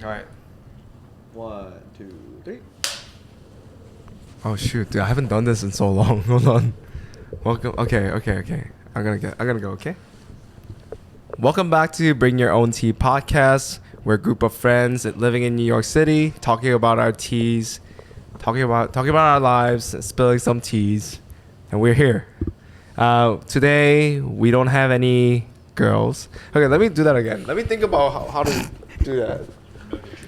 right. 1, 2, 3. Oh shoot, dude! I haven't done this in so long. Hold on. Welcome. Okay. I'm gonna go. Okay. Welcome back to Bring Your Own Tea podcast. We're a group of friends living in New York City, talking about our teas, talking about our lives, spilling some teas, and we're here. Today we don't have any girls. Okay, let me do that again. Let me think about how to do that.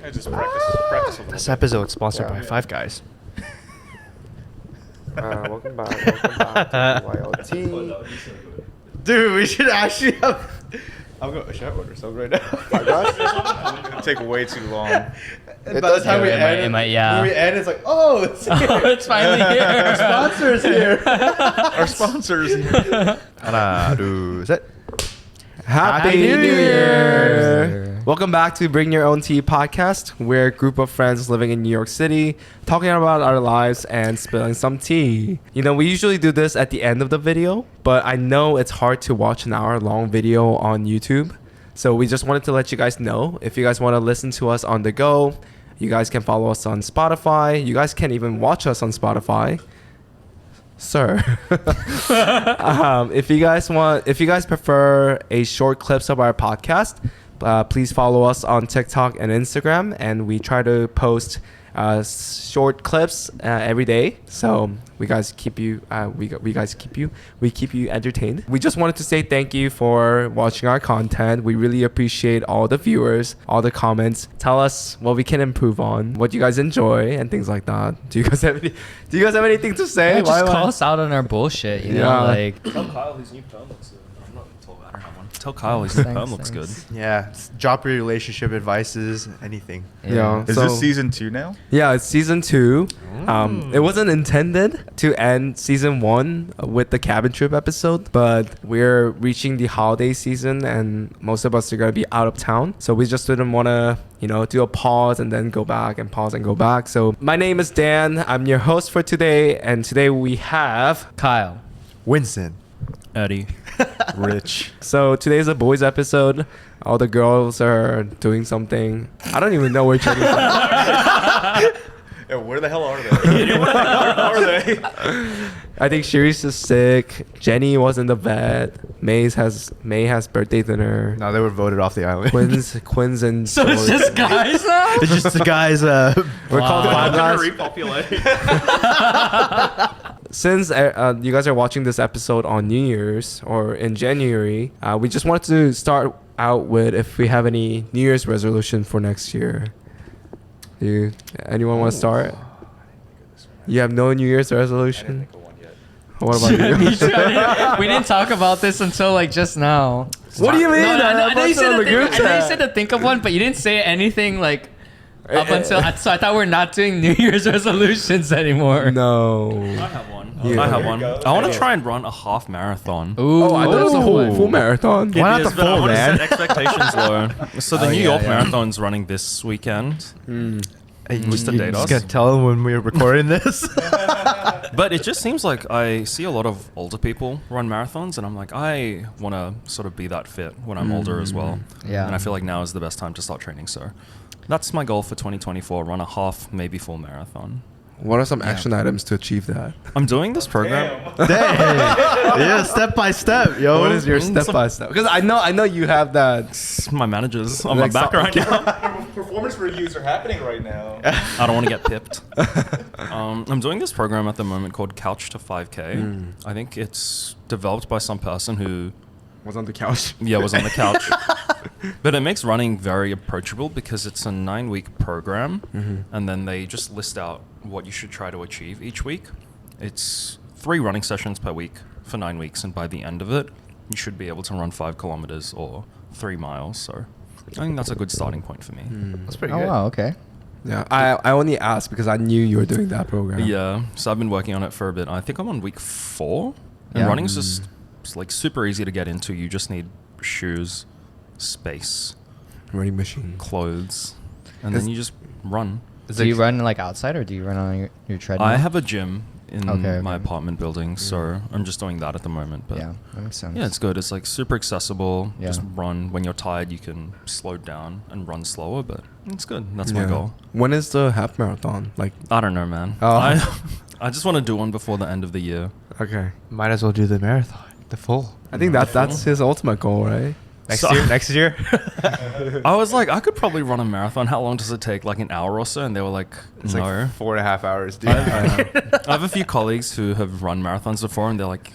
I just practice a little bit. This episode sponsored by Five Guys. Welcome back to YLT. Dude, we should actually have... Should I order something right now? Five Guys? It's gonna take way too long. By the time we end, it might, when we end, it's like, oh, it's here. It's finally here. Our sponsor's here. Our sponsors here. Happy New Year! Welcome back to Bring Your Own Tea podcast. We're a group of friends living in New York City, talking about our lives and spilling some tea. You know, we usually do this at the end of the video, but I know it's hard to watch an hour-long video on YouTube. So we just wanted to let you guys know, if you guys want to listen to us on the go, you guys can follow us on Spotify. You guys can even watch us on Spotify. Sir. If you guys prefer a short clips of our podcast, please follow us on TikTok and Instagram, and we try to post short clips every day, so we keep you entertained. We just wanted to say thank you for watching our content. We really appreciate all the viewers, all the comments. Tell us what we can improve on, what you guys enjoy, and things like that. Do you guys have anything to say? Yeah, just call us out on our bullshit, you know, like. Tell Kyle his new perm looks good. I'm not told I don't have one. Tell Kyle his new perm looks good. Yeah, drop your relationship advices, anything. Yeah. Is this season 2 now? Yeah, it's season 2. It wasn't intended to end season 1 with the cabin trip episode, but we're reaching the holiday season and most of us are going to be out of town. So we just didn't want to, do a pause and then go back and pause and go back. So my name is Dan. I'm your host for today. And today we have Kyle. Winston. Eddie. Rich. So today's a boys episode. All the girls are doing something. I don't even know where Jenny's at. Yeah, where the hell are they? Where are they? I think Shiri's is sick. Jenny was in the vet. May has birthday dinner. No, they were voted off the island. Quinn's and So it's just guys now? It's just the guys. We're called Five Guys. Repopulate. Since you guys are watching this episode on New Year's or in January, we just wanted to start out with if we have any New Year's resolution for next year. Anyone want to start? You have no New Year's resolution? What about you? We didn't talk about this until like just now. What do you mean? I know you said to think of one, but you didn't say anything like up until. So I thought we're not doing New Year's resolutions anymore. No. I have one. Yeah. I have one. I want to try and run a half marathon. Ooh. Oh, I thought it was a full marathon. Why not It the is, but I full, want to man? set expectations low. So the New York yeah. Marathon's running this weekend. What's the date? Just gonna tell them when we're recording this. But it just seems like I see a lot of older people run marathons, and I'm like, I want to sort of be that fit when I'm older as well. Yeah. And I feel like now is the best time to start training. So that's my goal for 2024, run a half, maybe full marathon. What are some action items to achieve that? I'm doing this program. Dang. Yeah, step by step, yo. What is your step by step? Because I know you have that. It's my manager's on my back right now. Performance reviews are happening right now. I don't want to get pipped. I'm doing this program at the moment called Couch to 5K. I think it's developed by some person who Was on the couch. was on the couch. But it makes running very approachable because it's a 9-week program, and then they just list out what you should try to achieve each week. It's 3 running sessions per week for 9 weeks, and by the end of it, you should be able to run 5 kilometers or 3 miles. So I think that's a good starting point for me. That's pretty Oh good. wow. Okay. Yeah, I only asked because I knew you were doing that program. Yeah, so I've been working on it for a bit. I think I'm on week 4, and Yeah. running's just it's like super easy to get into. You just need shoes, space, Running machine. clothes, and then you just run. Do you run like outside or do you run on your treadmill? I have a gym in Okay, my okay. apartment building, so I'm just doing that at the moment. But Yeah, that makes sense. yeah, it's good. It's like super accessible. Yeah. Just run when you're tired. You can slow down and run slower, but it's good. That's my Yeah. goal. When is the half marathon? Like, I don't know, man. Oh. I just want to do one before the end of the year. okay. Might as well do the marathon, the full. I think that's his ultimate goal, right? Next So- year. Next year. I was like, I could probably run a marathon. How long does it take? Like an hour or so? And they were like, It's no. like 4.5 hours, dude. I have a few colleagues who have run marathons before, and they're like,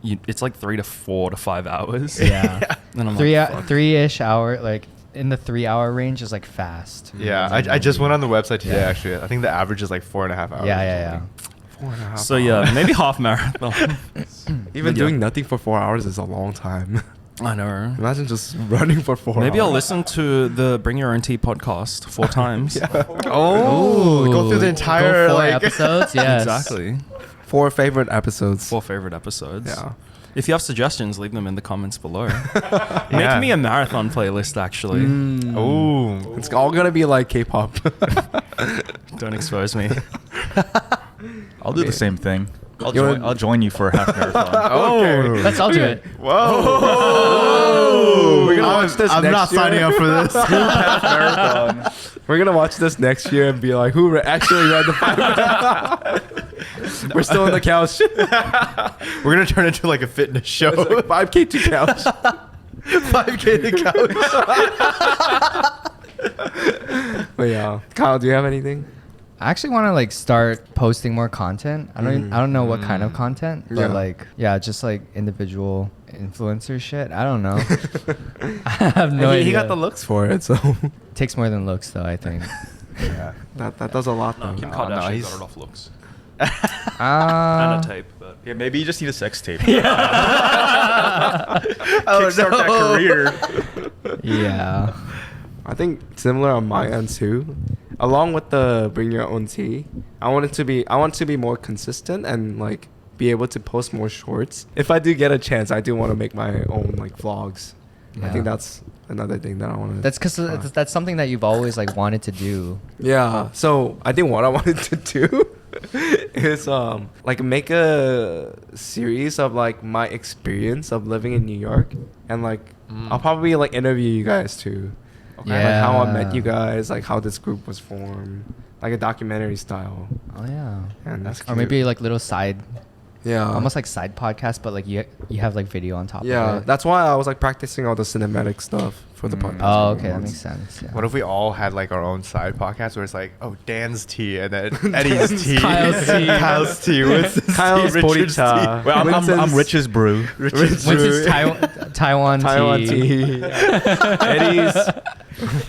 it's like 3 to 4 to 5 hours. Yeah. And I'm Three like, fuck. 3-ish hour, like in the 3-hour range is like fast. Yeah, I just went on the website today. Yeah. Actually, I think the average is like 4.5 hours. Yeah, or yeah, something. 4.5 So yeah, maybe half marathon. Even Yeah. doing nothing for 4 hours is a long time. I know. Imagine just running for 4 hours. Maybe I'll listen to the Bring Your Own Tea podcast 4 times. Oh, go through the Go entire 4 like episodes. Yes. Exactly. 4 favorite episodes. 4 favorite episodes. Yeah. If you have suggestions, leave them in the comments below. Yeah. Make me a marathon playlist, actually. Oh, It's all gonna be like K-pop. Don't expose me. I'll do the same thing. You wanna- I'll join you for a half marathon. okay. Let's all do it. Whoa. We're gonna watch this I'm next not year. signing up for this. half marathon. We're gonna watch this next year and be like, who actually read the 5? We're still on the couch. We're gonna turn into like a fitness show. It's like 5K to couch. 5K to couch. But yeah, Kyle, do you have anything? I actually want to like start posting more content. I don't know what kind of content, but Yeah. like just like individual influencer shit. I don't know. I have no idea. He got the looks for it, so Takes more than looks though, I think. Yeah. that does a lot. No, Though. Kim No, Kardashian he's- got it off looks. Uh, And a tape, but Yeah, maybe you just need a sex tape. Oh, Kickstart that career. Yeah. I think similar on my end too. Along with the bring your own tea, I want to be more consistent and like be able to post more shorts. If I do get a chance, I do want to make my own like vlogs. I Yeah. think that's another thing that I want to. That's because that's something that you've always like wanted to do. Yeah. So I think what I wanted to do is like make a series of like my experience of living in New York, and like I'll probably like interview you guys too. Okay. Like how I met Yeah. you guys, like how this group was formed, like a documentary style. Oh yeah. And that's Or maybe like little side, yeah, almost like side podcast, but like you have like video on top of yeah. it. That's why I was like practicing all the cinematic stuff for the podcast. Oh, okay, that makes sense. Yeah. What if we all had like our own side podcast where it's like, oh, Dan's tea and then Eddie's tea, Kyle's tea. Kyle's tea, Winston's Kyle's tea, Richard's Borita. tea. Well, I'm Winston's- Rich's brew. Richard's Winston's tea. Taiwan Taiwan tea. tea. Eddie's.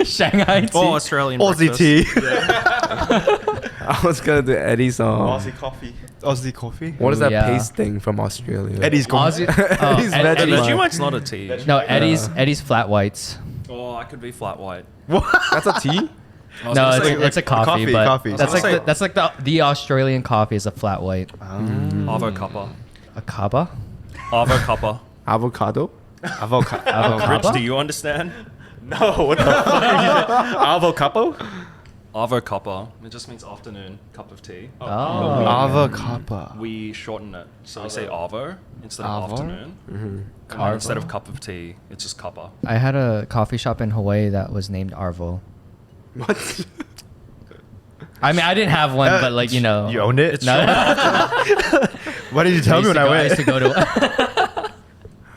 Shanghai tea. oh, Australian Aussie breakfast. tea. I was gonna do Eddie's coffee. Aussie coffee. What is Ooh, that yeah. paste thing from Australia? Eddie's Aussie. Eddie's The Vegemite. Vegemite's not a tea. No, Eddie's flat whites. Oh, I could be flat white. That's a tea. I was No, gonna it's, say, it's a coffee, but coffee. that's I was like gonna say- the Australian coffee is a flat white. Avo cuppa. A kaba? Avo cuppa. Avocado. Avocado. Rich, Cuppa? do you understand? No, what the fuck are you saying? Avo capo? Avo cuppa. It just means afternoon cup of tea. Oh. Avocado. We shorten it, so we say avo instead of Avo? afternoon. And then instead of cup of tea, it's just cuppa. I had a coffee shop in Hawaii that was named Arvo. What? I mean, I didn't have one, but like, you know. You owned it? It's No. Why did you tell me when I I used to went? go to.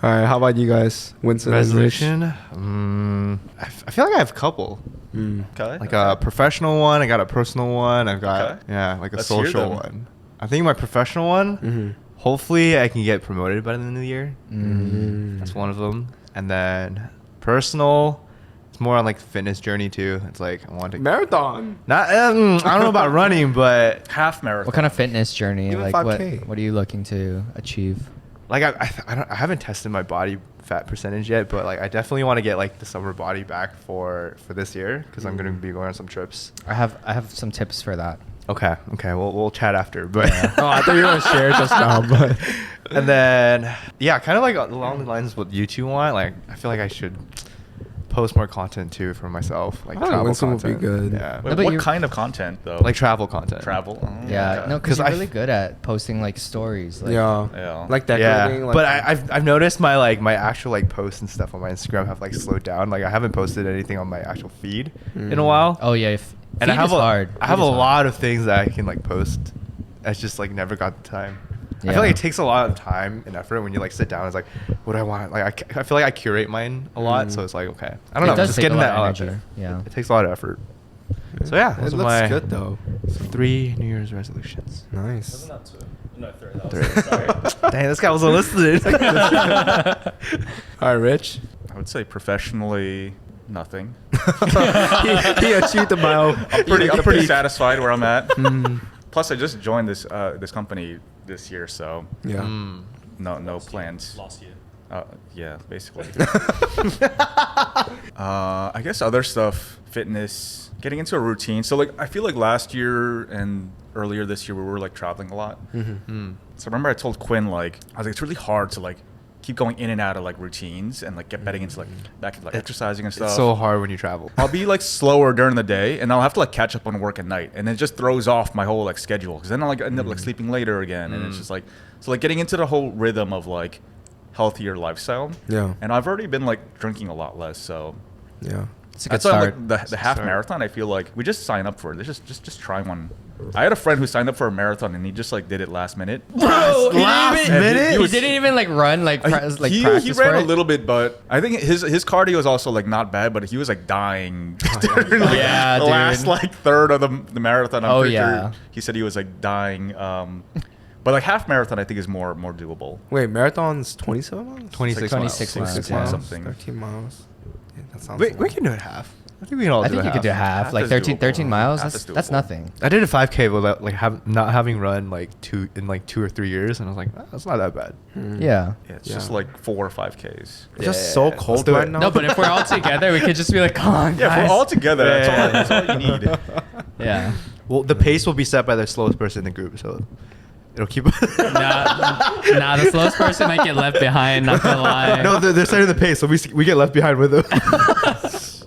All right. How about you guys? Winston and Rich? Resolution? I feel like I have a couple. Okay. Like a professional one, I got a personal one, I've got Okay. yeah, like a Let's hear social them. one. I think my professional one, Mhm. hopefully I can get promoted by the end of the year. Mm. That's one of them. And then personal, it's more on like the fitness journey too. It's like I want to Marathon. not I don't know about running, but half marathon. What kind of fitness journey? Even Like 5K. what are you looking to achieve? like I haven't tested my body fat percentage yet, but like I definitely want to get like the summer body back for this year because I'm going to be going on some trips. I have some tips for that. Okay, we'll chat after, but Oh, I thought you were gonna share just now, but and then yeah, kind of like along the lines of what you two want. Like I feel like I should post more content too for myself, like I think travel Winston would content. be good. Yeah. No, Wait, but what you're- kind of content though? Like travel content. Travel. Oh, Yeah, okay. no, 'Cause because you're I- really good at posting like stories. Like, Yeah. Yeah. Like Yeah, decorating. Like, but I've noticed my actual like posts and stuff on my Instagram have like slowed down. Like I haven't posted anything on my actual feed in a while. Oh yeah, And I feed have is hard. I have Feed a is hard. lot of things that I can like post. I just like never got the time. I Yeah. feel like it takes a lot of time and effort when you like sit down. It's like, what do I want? Like I feel like I curate mine a lot, so it's like okay. I don't It know. does Just take a getting lot that of out energy. there. Yeah. It takes a lot of effort. So yeah, it those are looks my good though. 3 New Year's resolutions. Nice. Dang, this guy wasn't listening. All right, Rich. I would say professionally, nothing. he achieved the mile. I'm pretty satisfied where I'm at. Mm, Plus, I just joined this company this year, so yeah. Mm. no plans. Last year. Yeah, basically. I guess other stuff, fitness, getting into a routine. So like, I feel like last year and earlier this year we were like traveling a lot. Mm. So remember I told Quinn like I was like it's really hard to like keep going in and out of like routines and like get betting into like back into like exercising and stuff. It's so hard when you travel. I'll be like slower during the day and I'll have to like catch up on work at night and it just throws off my whole like schedule because then I'll like end up like sleeping later again and it's just like so like getting into the whole rhythm of like healthier lifestyle. Yeah. And I've already been like drinking a lot less, so Yeah. It's a good that's why start. like the half Start. marathon. I feel like we just sign up for it. Just try one. I had a friend who signed up for a marathon and he just like did it last minute. Bro, Last minute? He didn't even like run like He practice ran for a it? little bit, but I think his cardio is also like not bad. But he was like dying during like, Yeah, the dude. last like third of the marathon. I'm Oh, pretty yeah. sure he said he was like dying. But like half marathon, I think is more doable. Wait, marathon's 27 miles? 26 26 miles. miles, 26 yeah. miles something. 13 miles. Yeah, that sounds We long. can do it half. I think we can all I do think it you could do half, Half like is 13, doable. 13 miles. Half That's, is that's doable. nothing. I did a 5K without like not having run like two or 3 years, and I was like, "Ah, that's not that bad. Mm. Yeah. Yeah, it's Yeah. just like 4 or 5 Ks. It's Yeah, just so let's cold do right it. now. No, but if we're all together, we could just be like, come on, Yeah, if guys. we're all together. That's all you need. Yeah. Well, the pace will be set by the slowest person in the group, so it'll keep. Nah, the slowest person might get left behind. Not gonna lie. No, they're setting the pace, so we get left behind with them.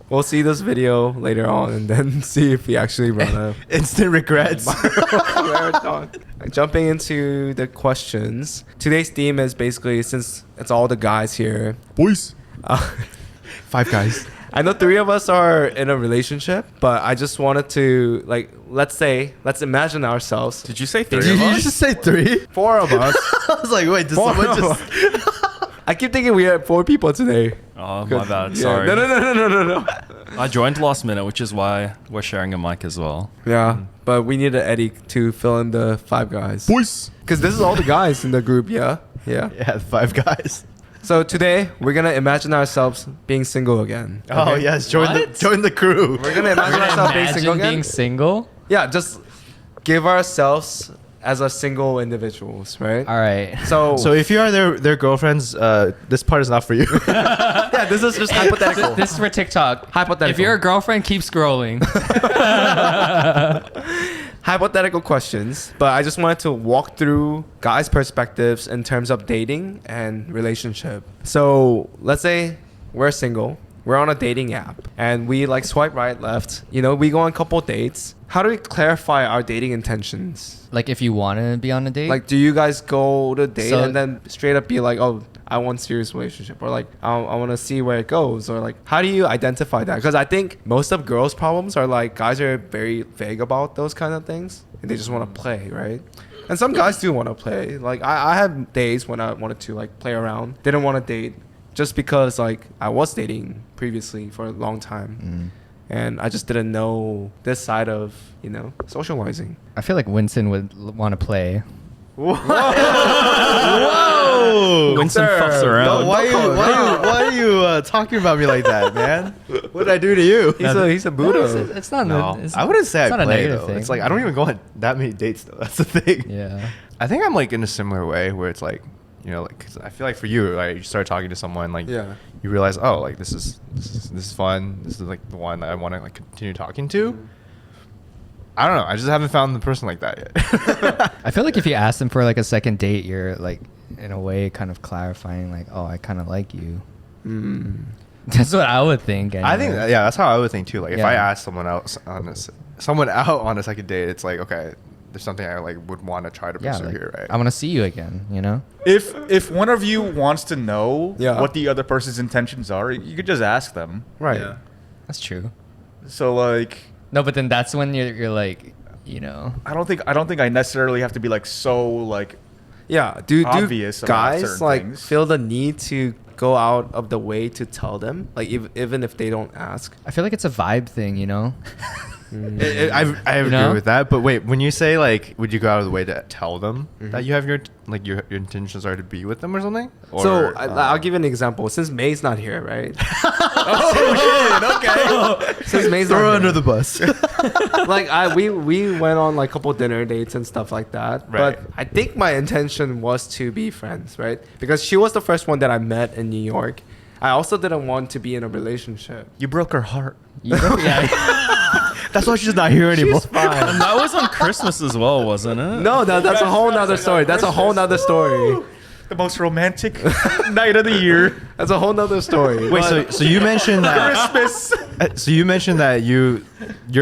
We'll see this video later on and then see if we actually run a Instant regrets. marathon. Jumping into the questions. Today's theme is basically, since it's all the guys here, Boys. 5 guys. I know 3 of us are in a relationship, but I just wanted to, like, let's imagine ourselves. Did you say 3 Did of you us? just say 3? 4 of us. I was like, wait, does 4 someone of just? us. I keep thinking we had 4 people today. Oh, my bad. Yeah. Sorry. No. I joined last minute, which is why we're sharing a mic as well. Yeah, but we needed Eddie to fill in the 5 guys. Boys. Because this is all the guys in the group, yeah? Yeah. Yeah, 5 guys. So today, we're going to imagine ourselves being single again. Oh okay? yes, What? join the crew. We're going to imagine ourselves being single Imagine again. being single. Yeah, just give ourselves as a single individuals, right? All right. So, So if you are their girlfriends, this part is not for you. yeah, this is just hypothetical. This is for TikTok. Hypothetical. If you're a girlfriend, keep scrolling. Hypothetical questions, but I just wanted to walk through guys' perspectives in terms of dating and relationship. So let's say we're single, we're on a dating app, and we like swipe right, left. You know, we go on a couple dates. How do we clarify our dating intentions? Like if you want to be on a date. Like, do you guys go to date So- and then straight up be like, oh, I want serious relationship, or like I want to see where it goes, or like how do you identify that? Because I think most of girls' problems are like guys are very vague about those kind of things, and they just want to play, right? And some guys do want to play. Like I had days when I wanted to like play around, didn't want to date, just because like I was dating previously for a long time. And I just didn't know this side of, you know, socializing. I feel like Winston would want to play. Whoa! Winston fucks around. Why are you talking about me like that, man? What did I do to you? He's a Buddha. It's not. No, It's, I wouldn't say it's I not a play negative though. thing. It's like I don't even go on that many dates though. That's the thing. Yeah. I think I'm like in a similar way where it's like, you know, like 'cause I feel like for you, like you start talking to someone, like Yeah. you realize, oh, like this is fun. This is like the one that I want to like continue talking to. I don't know. I just haven't found the person like that yet. I feel like if you ask them for like a second date, you're like in a way kind of clarifying like, oh, I kind of like you. That's what I would think. I think anyway. yeah, that's how I would think too. Like if Yeah. I ask someone else on this, someone out on a second date, it's like okay, there's something I like would want to try to pursue like, here, right? I want to see you again. You know. If one of you wants to know Yeah. what the other person's intentions are, you could just ask them. Right. Yeah. That's true. So like, No, but then that's when you're like, you know. I don't think I necessarily have to be like so like. Yeah. Do Obvious about guys certain like things. feel the need to go out of the way to tell them, like even if they don't ask? I feel like it's a vibe thing, you know. I agree know? with that, but wait, when you say like, would you go out of the way to tell them that you have your intentions are to be with them or something? Or, So I'll give you an example. Since May's not here, right? okay. Since May's Throw not her here. under the bus. Like we went on like a couple dinner dates and stuff like that. Right. But I think my intention was to be friends, right? Because she was the first one that I met in New York. I also didn't want to be in a relationship. You broke her heart. Yeah. That's why she's not here anymore. She's fine. And that was on Christmas as well, wasn't it? No, that's a whole nother story. That's a whole nother story. The most romantic night of the year. That's a whole nother story. Wait, But- so you mentioned that. Christmas. So you mentioned that your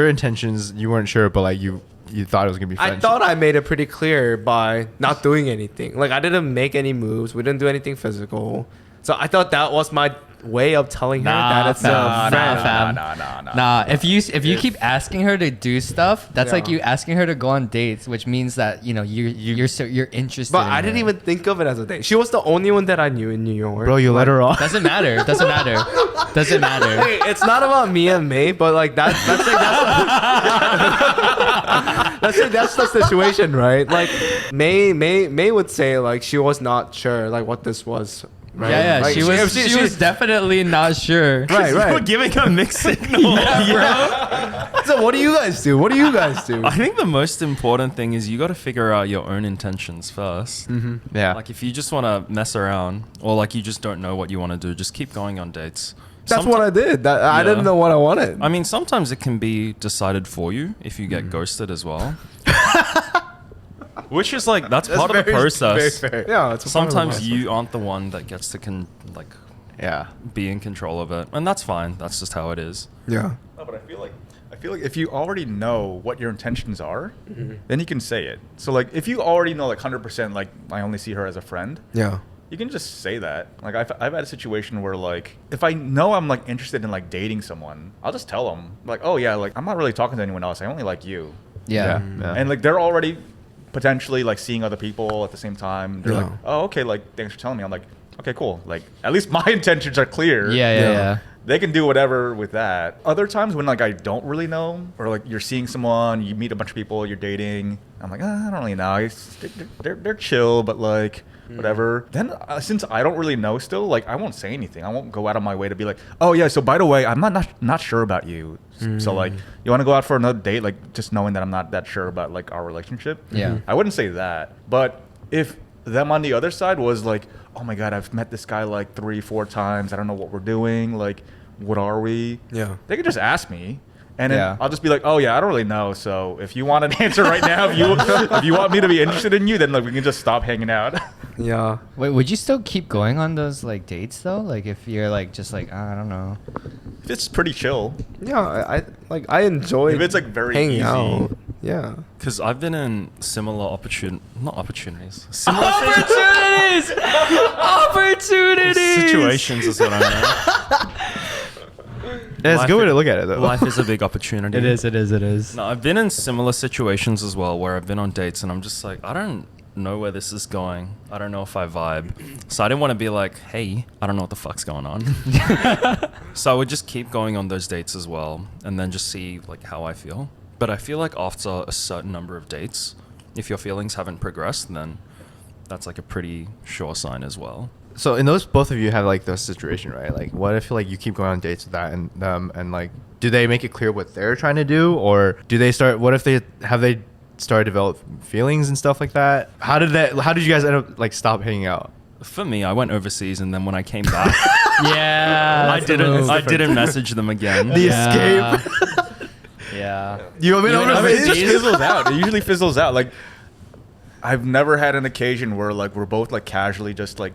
intentions you weren't sure, but like you thought it was gonna be I friendship. thought I made it pretty clear by not doing anything. Like I didn't make any moves. We didn't do anything physical. So I thought that was my way of telling her that it's a friend. Nah, if you keep asking her to do stuff, that's like Yeah. you asking her to go on dates, which means that you're interested. But in I didn't her. even think of it as a date. She was the only one that I knew in New York. Bro, you let her off. Doesn't matter. Doesn't matter. Doesn't matter. Hey, it's not about me and May, but like that's let's say that's the situation, right? Like May would say like she was not sure like what this was. Right? Yeah, Like, she was definitely not sure. right, You were right. giving a mixed signal. So what do you guys do? What do you guys do? I think the most important thing is you got to figure out your own intentions first. Yeah. Like if you just want to mess around or like you just don't know what you want to do, just keep going on dates. That's what I did. I Yeah. didn't know what I wanted. I mean, sometimes it can be decided for you if you get ghosted as well. Which is like, that's part of the process. Very fair. yeah, it's a part of the Sometimes process. you aren't the one that gets to Yeah. be in control of it. And that's fine. That's just how it is. Yeah. No, but I feel like if you already know what your intentions are, then you can say it. So like if you already know like 100% like I only see her as a friend, Yeah. you can just say that. Like I've had a situation where like if I know I'm like interested in like dating someone, I'll just tell them like, oh yeah, like I'm not really talking to anyone else. I only like you. Yeah. And like they're already potentially like seeing other people at the same time. They're Yeah. like, oh okay, like thanks for telling me. I'm like, okay, cool. Like at least my intentions are clear. Yeah. They can do whatever with that. Other times when like I don't really know, or like you're seeing someone, you meet a bunch of people, you're dating. I'm like, I don't really know. They're chill, but like whatever. Then since I don't really know still, like I won't say anything. I won't go out of my way to be like, oh yeah. So by the way, I'm not sure about you. So like, you want to go out for another date? Like just knowing that I'm not that sure about like our relationship. Yeah. I wouldn't say that. But if them on the other side was like, oh my god, I've met this guy like 3-4 times. I don't know what we're doing. Like, what are we? Yeah. They could just ask me, and then Yeah. I'll just be like, oh yeah, I don't really know. So if you want an answer right now, if you want me to be interested in you, then like we can just stop hanging out. Yeah. Wait, would you still keep going on those like dates though? Like if you're like just like I don't know. If it's pretty chill. Yeah. I enjoy. If it's like very hanging easy. out. Yeah. Because I've been in similar opportunities. Similar Opportunities. situations is what I meant. Yeah, it's a good way to look at it though. Life is a big opportunity. It is. No, I've been in similar situations as well where I've been on dates and I'm just like, I don't know where this is going. I don't know if I vibe. So I didn't want to be like, hey, I don't know what the fuck's going on. So I would just keep going on those dates as well and then just see like how I feel. But I feel like after a certain number of dates, if your feelings haven't progressed, then that's like a pretty sure sign as well. So in those, both of you have like the situation, right? Like, what if like you keep going on dates with that and them, and like, do they make it clear what they're trying to do, or do they start? What if they started to develop feelings and stuff like that? How did you guys end up like stop hanging out? For me, I went overseas and then when I came back, Yeah. I didn't message them again. The Yeah. escape. Yeah. You want me to You I mean, it just overseas? fizzles out. It usually fizzles out. Like, I've never had an occasion where like we're both like casually just like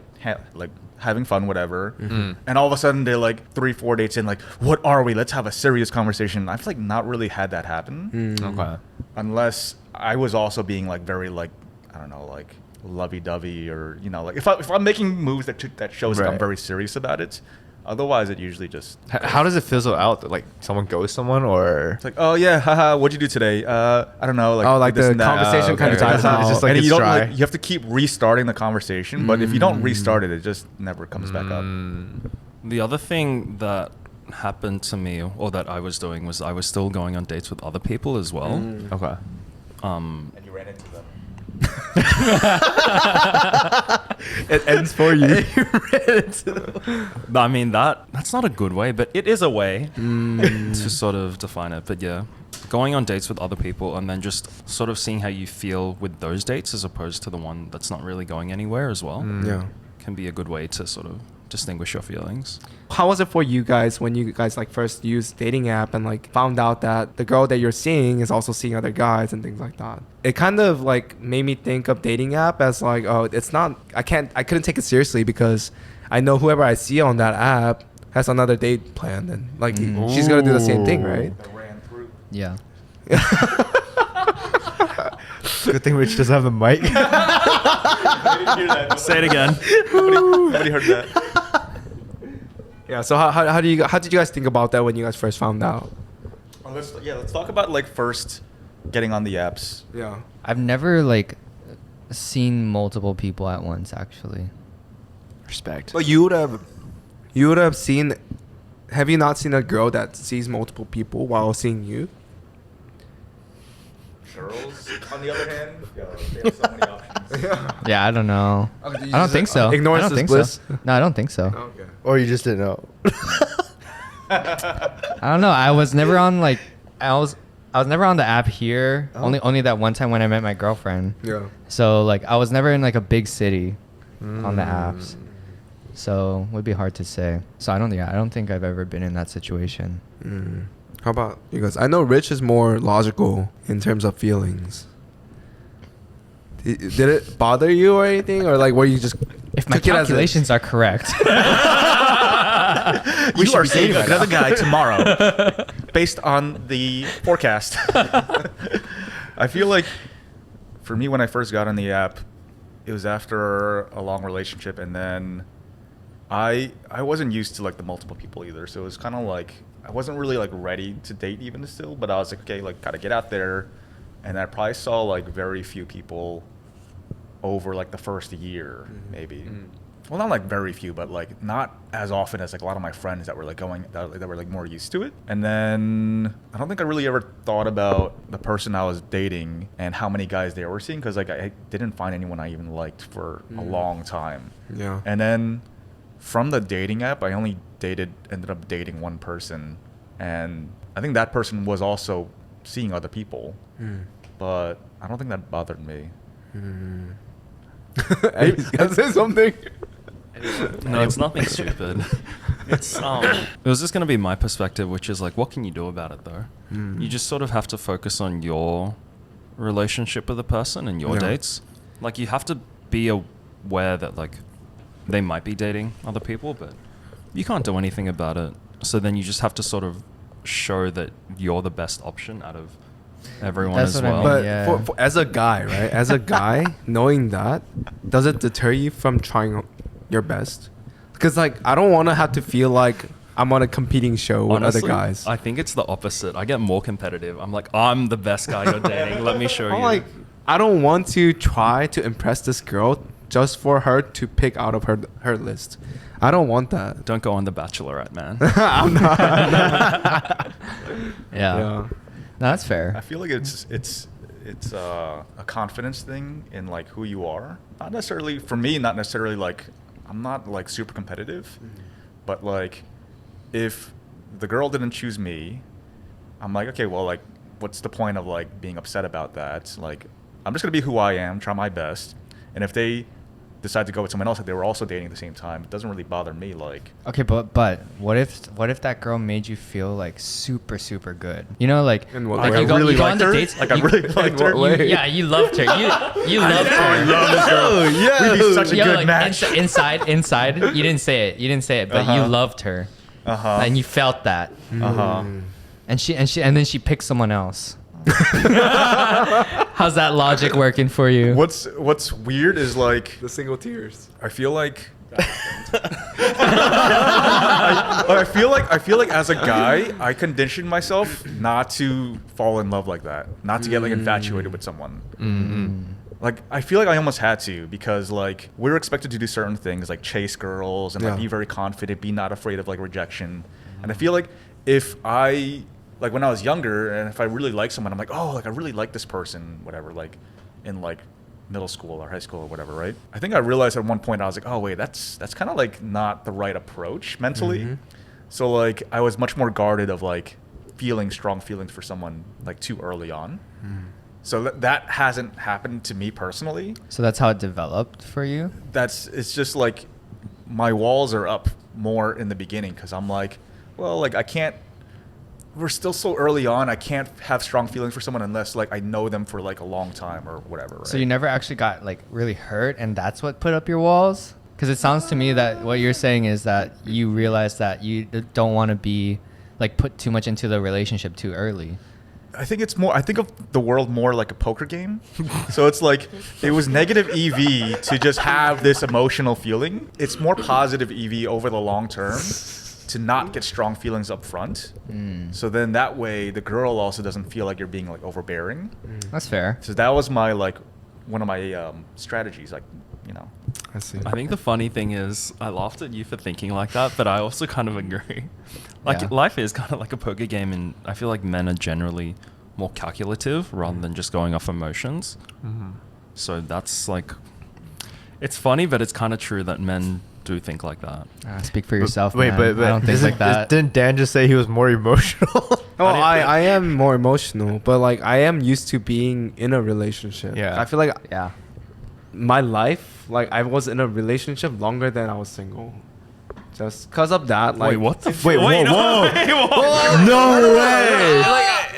having fun, whatever. Mm-hmm. And all of a sudden they're like 3-4 dates in, like, what are we? Let's have a serious conversation. I've like not really had that happen, Okay. unless I was also being like very like, I don't know, like lovey-dovey, or you know, like if I'm making moves that shows that I'm Right. very serious about it. Otherwise, it usually just How does it fizzle out? Like someone goes someone, or it's like, oh yeah, haha, what'd you do today? I don't know, like, Oh, like this the and that. conversation kind of okay. dies out. It's just like and it's you don't dry. like, you have to keep restarting the conversation, but if you don't restart it, it just never comes back up. The other thing that happened to me, or that I was doing, was I was still going on dates with other people as well. Okay. And you ran into them. It ends for you. I mean, that's not a good way, but it is a way to sort of define it. But yeah, going on dates with other people and then just sort of seeing how you feel with those dates as opposed to the one that's not really going anywhere as well Yeah. can be a good way to sort of distinguish your feelings. How was it for you guys when you guys like first used dating app and like found out that the girl that you're seeing is also seeing other guys and things like that? It kind of like made me think of dating app as like, oh, it's not, I couldn't take it seriously because I know whoever I see on that app has another date planned, and like she's gonna do the same thing, right? That ran through. Yeah. Good thing Rich doesn't have the mic. I didn't hear that. Say it again. Nobody heard that. Yeah. So how did you guys think about that when you guys first found out? Well, let's talk about like first getting on the apps. Yeah. I've never like seen multiple people at once actually. Respect. But you would have seen. Have you not seen a girl that sees multiple people while seeing you? Girls, on the other hand, they have so many options. Yeah, I don't know. Oh, did you I don't just, think so. ignorance I don't is think bliss? so. No, I don't think so. Okay. Or you just didn't know. I don't know. I was never on like I was never on the app here. Oh. Only that one time when I met my girlfriend. Yeah. So like I was never in like a big city on the apps. So it would be hard to say. So I don't think I've ever been in that situation. How about you guys? I know Rich is more logical in terms of feelings. Did it bother you or anything, or like were you just If my took it as a- calculations are correct. You are seeing another guy tomorrow, based on the forecast. I feel like, for me, when I first got on the app, it was after a long relationship, and then I wasn't used to like the multiple people either, so it was kind of like I wasn't really like ready to date even still, but I was like, okay, like gotta get out there, and I probably saw like very few people over like the first year, maybe. Well, not like very few, but like not as often as like a lot of my friends that were like that were like more used to it. And then I don't think I really ever thought about the person I was dating and how many guys they were seeing, because like I didn't find anyone I even liked for a long time. Yeah. And then from the dating app, I only ended up dating one person, and I think that person was also seeing other people, but I don't think that bothered me. He's gonna say something. No, it's nothing stupid. It was just going to be my perspective, which is like, what can you do about it though? You just sort of have to focus on your relationship with the person and your Yeah. dates. Like, you have to be aware that like they might be dating other people, but you can't do anything about it. So then you just have to sort of show that you're the best option out of everyone That's as what I well. mean. But Yeah. for as a guy, right? As a guy, knowing that, does it deter you from trying your best? Because like I don't want to have to feel like I'm on a competing show with Honestly, other guys. I think it's the opposite. I get more competitive. I'm like, I'm the best guy you're dating. Let me show I'm you. like, I don't want to try to impress this girl just for her to pick out of her list. I don't want that. Don't go on The Bachelorette, man. I'm not. Yeah. No, that's I fair. feel like it's a confidence thing in like who you are. Not necessarily for me. Not necessarily like I'm not like super competitive, but like if the girl didn't choose me, I'm like, okay, well, like what's the point of like being upset about that? Like I'm just gonna be who I am, try my best, and if they decide to go with someone else, like they were also dating at the same time, it doesn't really bother me. Like, Okay, but what if that girl made you feel like super super good? You know, like In what like way? you go, I really you go on liked the her? dates. Like, I you- really liked her? what way? Yeah, you loved her. You loved her. I love this girl. yeah. We'd be such a Yo, good like, match. inside, you didn't say it, but you Uh-huh. loved her, Uh-huh. and you felt that, Uh-huh. and then she picked someone else. How's that logic working for you? What's weird is like The single tears. I feel like I feel like as a guy, I conditioned myself not to fall in love like that, not to get like infatuated with someone. Like I feel like I almost had to, because like we're expected to do certain things like chase girls and like Yeah. be very confident, be not afraid of like rejection. And I feel like if I like when I was younger and if I really like someone, I'm like, oh, like I really like this person, whatever, like in like middle school or high school or whatever, right? I think I realized at one point I was like, oh wait, that's kind of like not the right approach mentally. So like I was much more guarded of like feeling strong feelings for someone like too early on. So that hasn't happened to me personally. So that's how it developed for you. It's just like my walls are up more in the beginning because I'm like, well, like I can't. We're still so early on. I can't have strong feelings for someone unless like I know them for like a long time or whatever. Right? So you never actually got like really hurt, and that's what put up your walls? Because it sounds to me that what you're saying is that you realize that you don't want to be like put too much into the relationship too early. I think it's more. I think of the world more like a poker game. So it's like it was negative EV to just have this emotional feeling. It's more positive EV over the long term to not get strong feelings up front. So then that way the girl also doesn't feel like you're being like overbearing. That's fair. So that was my like one of my strategies. Like, you know. I see. I think the funny thing is, I laughed at you for thinking like that, but I also kind of agree. Like, Yeah. life is kind of like a poker game, and I feel like men are generally more calculative rather than just going off emotions. So that's like, it's funny, but it's kind of true that men do think like that. Speak for yourself. Wait, man. but I don't think isn't- like that. Didn't Dan just say he was more emotional? Oh, I am more emotional, but like I am used to being in a relationship. Yeah. I feel like Yeah. my life, like I was in a relationship longer than I was single. Just because of that, like Wait, what the? Wait, whoa, no, whoa. wait, whoa. No way!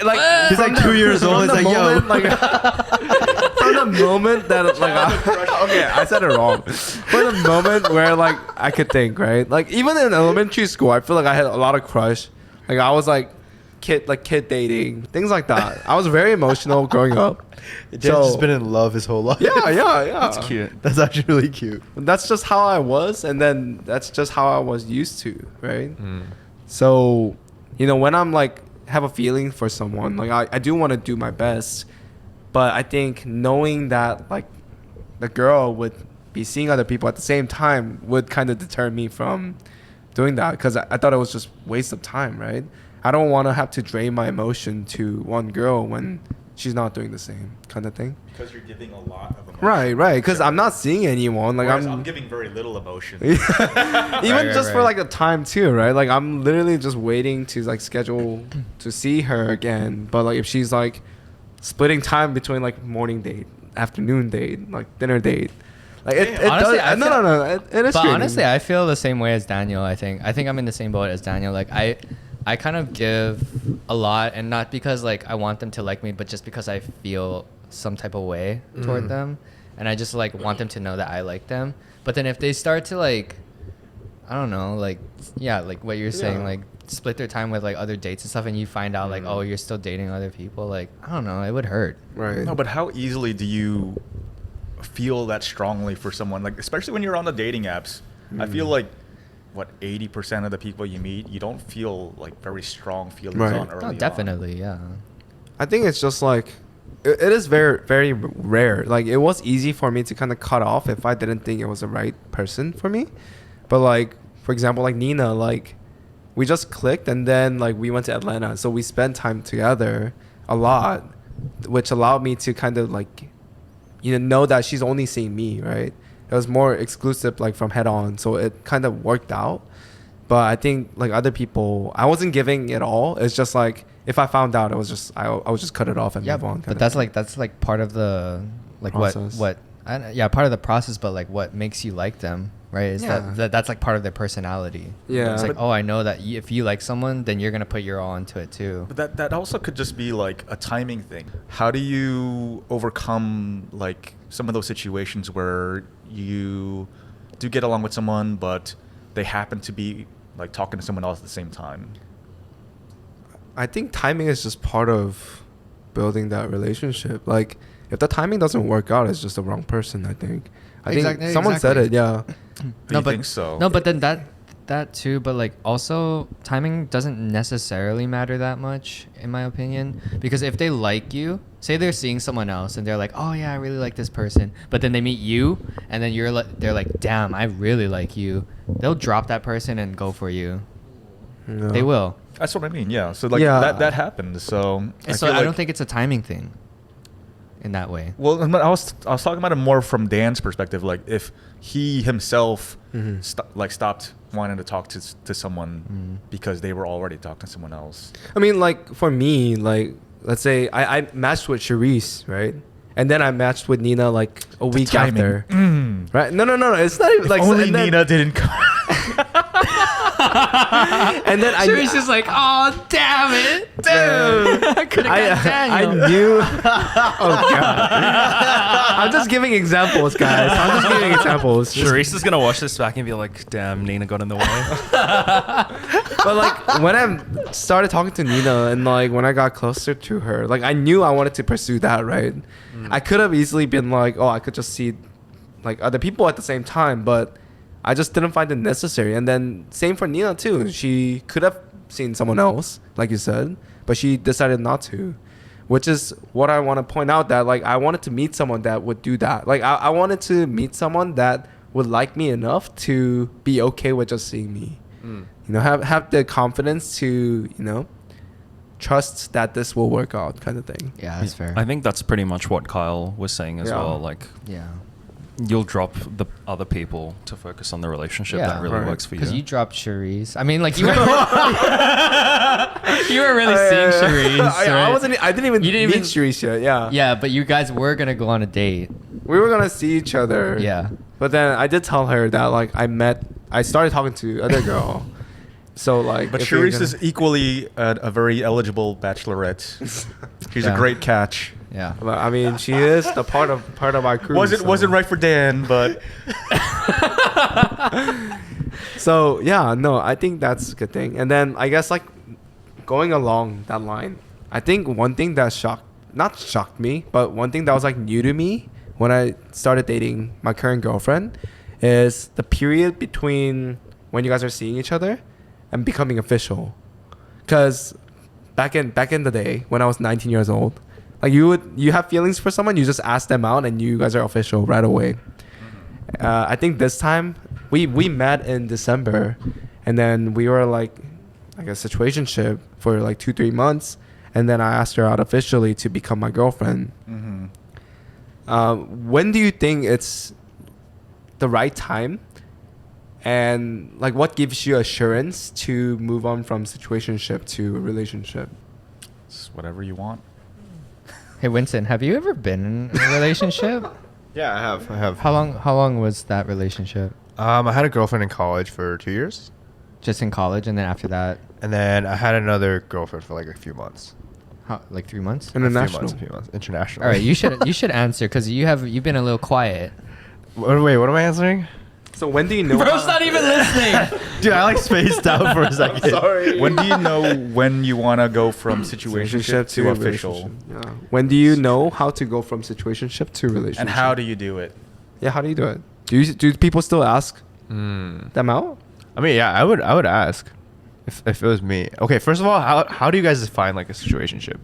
like He's like 2 years old. from He's the like, yo. moment, like from the moment that like okay, I said it wrong. From the moment where like I could think, right? Like even in elementary school, I feel like I had a lot of crush. Like I was like kid dating, things like that. I was very emotional growing up. Dan's just been in love his whole life. Yeah. That's cute. That's actually really cute. That's just how I was, and then that's just how I was used to, right? So, you know, when I'm like have a feeling for someone, like I do want to do my best, but I think knowing that like the girl would be seeing other people at the same time would kind of deter me from doing that, because I thought it was just waste of time, right? I don't want to have to drain my emotion to one girl when she's not doing the same kind of thing. Because you're giving a lot of emotion. Right. Because I'm not seeing anyone. Like Whereas I'm I'm giving very little emotion. even right, just for right. like a time too, right? Like I'm literally just waiting to like schedule to see her again. But like if she's like splitting time between like morning date, afternoon date, like dinner date, like it Honestly, does. I feel- No. It is. But draining. honestly, I feel the same way as Daniel. I think I'm in the same boat as Daniel. Like I kind of give a lot, and not because like I want them to like me, but just because I feel some type of way toward them, and I just like want them to know that I like them. But then if they start to like, I don't know, like like what you're saying, Yeah. like split their time with like other dates and stuff, and you find out like, oh, you're still dating other people, like I don't know, it would hurt. right. No, but how easily do you feel that strongly for someone? Like, especially when you're on the dating apps, I feel like 80% of the people you meet, you don't feel like very strong feelings Right. on early Oh, on. definitely, yeah. I think it's just like it is very very rare. Like it was easy for me to kind of cut off if I didn't think it was the right person for me. But like for example, like Nina, like we just clicked, and then like we went to Atlanta, so we spent time together a lot, which allowed me to kind of like know that she's only seeing me, right? It was more exclusive like from head on, so it kind of worked out. But I think like other people, I wasn't giving it all. It's just like if I found out, it was just I would just cut it off and Yeah, move on. but that's like part of the like Process. what yeah, part of the process, but like what makes you like them, right? Is Yeah. that's like part of their personality. Yeah. It's like, But- oh, I know that if you like someone, then you're gonna put your all into it too. But that also could just be like a timing thing. How do you overcome like some of those situations where you do get along with someone, but they happen to be like talking to someone else at the same time? I think timing is just part of building that relationship. Like, if the timing doesn't work out, it's just the wrong person. I think. I think someone said it. Yeah. You think so? No, but then that too. But like also, timing doesn't necessarily matter that much, in my opinion. Because if they like you, say they're seeing someone else and they're like, oh yeah, I really like this person, but then they meet you, and then they're like, damn, I really like you. They'll drop that person and go for you. Yeah. They will. That's what I mean. Yeah. So like Yeah. that happened. So So feel I don't like- think it's a timing thing. In that way. Well, I was talking about it more from Dan's perspective. Like if he himself Mhm. stopped wanting to talk to someone because they were already talking to someone else. I mean, like for me, like let's say I matched with Charisse, right? And then I matched with Nina like a week timing. after. Mm. Right? No. It's not even like Only and then- Nina didn't come. And then She's just like, oh damn it, dude! I could have got Daniel. I knew. Oh god! I'm just giving examples, guys. I'm just giving examples. Charisse is gonna watch this back and be like, "Damn, Nina got in the way." But like when I started talking to Nina and like when I got closer to her, like I knew I wanted to pursue that, right? I could have easily been like, oh, I could just see like other people at the same time, but I just didn't find it necessary. And then same for Nina too. She could have seen someone else, like you said, but she decided not to. Which is what I want to point out, that like I wanted to meet someone that would do that. Like I wanted to meet someone that would like me enough to be okay with just seeing me. You know, have the confidence to, you know, trust that this will work out, kind of thing. Yeah, that's fair. I think that's pretty much what Kyle was saying as Yeah. well. Like, yeah. you'll drop the other people to focus on the relationship Yeah. that really Right. works for you. Because you dropped Charisse. I mean, like you were, you were really seeing Charisse. I right? I didn't even You didn't meet even- Charisse yet. Yeah. Yeah, but you guys were gonna go on a date. We were gonna see each other. Yeah. But then I did tell her that like I started talking to other girl. So like. But if you're Charisse gonna- is equally a very eligible bachelorette. She's Yeah. a great catch. Yeah. But, I mean, she is the part of our crew. Wasn't right for Dan, but So yeah, no, I think that's a good thing. And then I guess like going along that line, I think one thing that not shocked me, but one thing that was like new to me when I started dating my current girlfriend is the period between when you guys are seeing each other and becoming official. Because back in the day when I was 19 years old, like you have feelings for someone, you just ask them out and you guys are official right away. I think this time we met in December, and then we were like a situationship for like 2-3 months, and then I asked her out officially to become my girlfriend. When do you think it's the right time, and like what gives you assurance to move on from situationship to a relationship? it's whatever you want. Hey Winston, have you ever been in a relationship? Yeah, I have. How long was that relationship? I had a girlfriend in college for 2 years, Just in college, and then after that, and then I had another girlfriend for like a few months. like 3 months? International. A few months. International. All right, you should answer because you've been a little quiet. Wait, what am I answering? So when do you know? Bro's not even listening. Dude, I like spaced out for a second. Sorry. When do you know when you want to go from situationship to official? relationship. Yeah. When do you know how to go from situationship to relationship? And how do you do it? Yeah, how do you do it? Do people still ask Mm. them out? I mean, yeah, I would ask if it was me. Okay, first of all, how do you guys define like a situationship?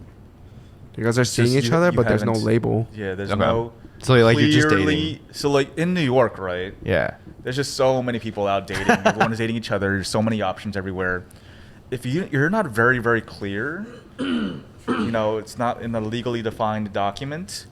You guys are seeing Just each you- other, you but there's no haven't- label. Yeah, there's Okay. no. So like you're just clearly- dating. So like in New York, right? Yeah. There's just so many people out dating. Everyone is dating each other. There's so many options everywhere. If you're not very, very clear, you know, it's not in a legally defined document,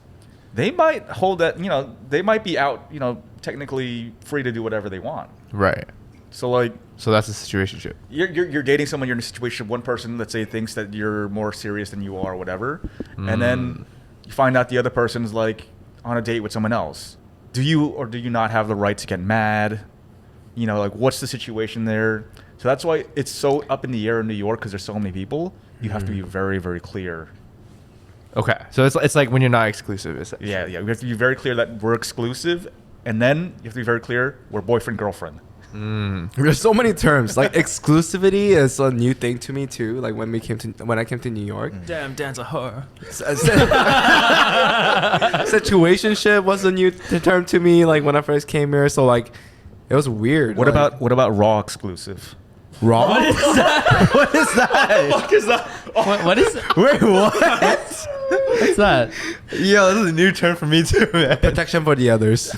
they might hold that, you know, they might be out, you know, technically free to do whatever they want. Right. So like So that's a situationship. you're dating someone, you're in a situation, one person, let's say, thinks that you're more serious than you are or whatever, and then you find out the other person's like on a date with someone else. do you or do you not have the right to get mad? You know, like what's the situation there? So that's why it's so up in the air in New York because there's so many people. You have to be very, very clear. Okay, so it's like when you're not exclusive. Essentially. Yeah, yeah. We have to be very clear that we're exclusive, and then you have to be very clear we're boyfriend girlfriend. There's so many terms. Like exclusivity is a new thing to me too. Like when I came to New York. Damn, Dan's a whore. Situationship was a new term to me. Like when I first came here, so like it was weird. What like, about raw exclusive? raw? What is that? What the fuck is that? What is? Wait, what? What's that? Yo, this is a new term for me too, man. Protection for the others.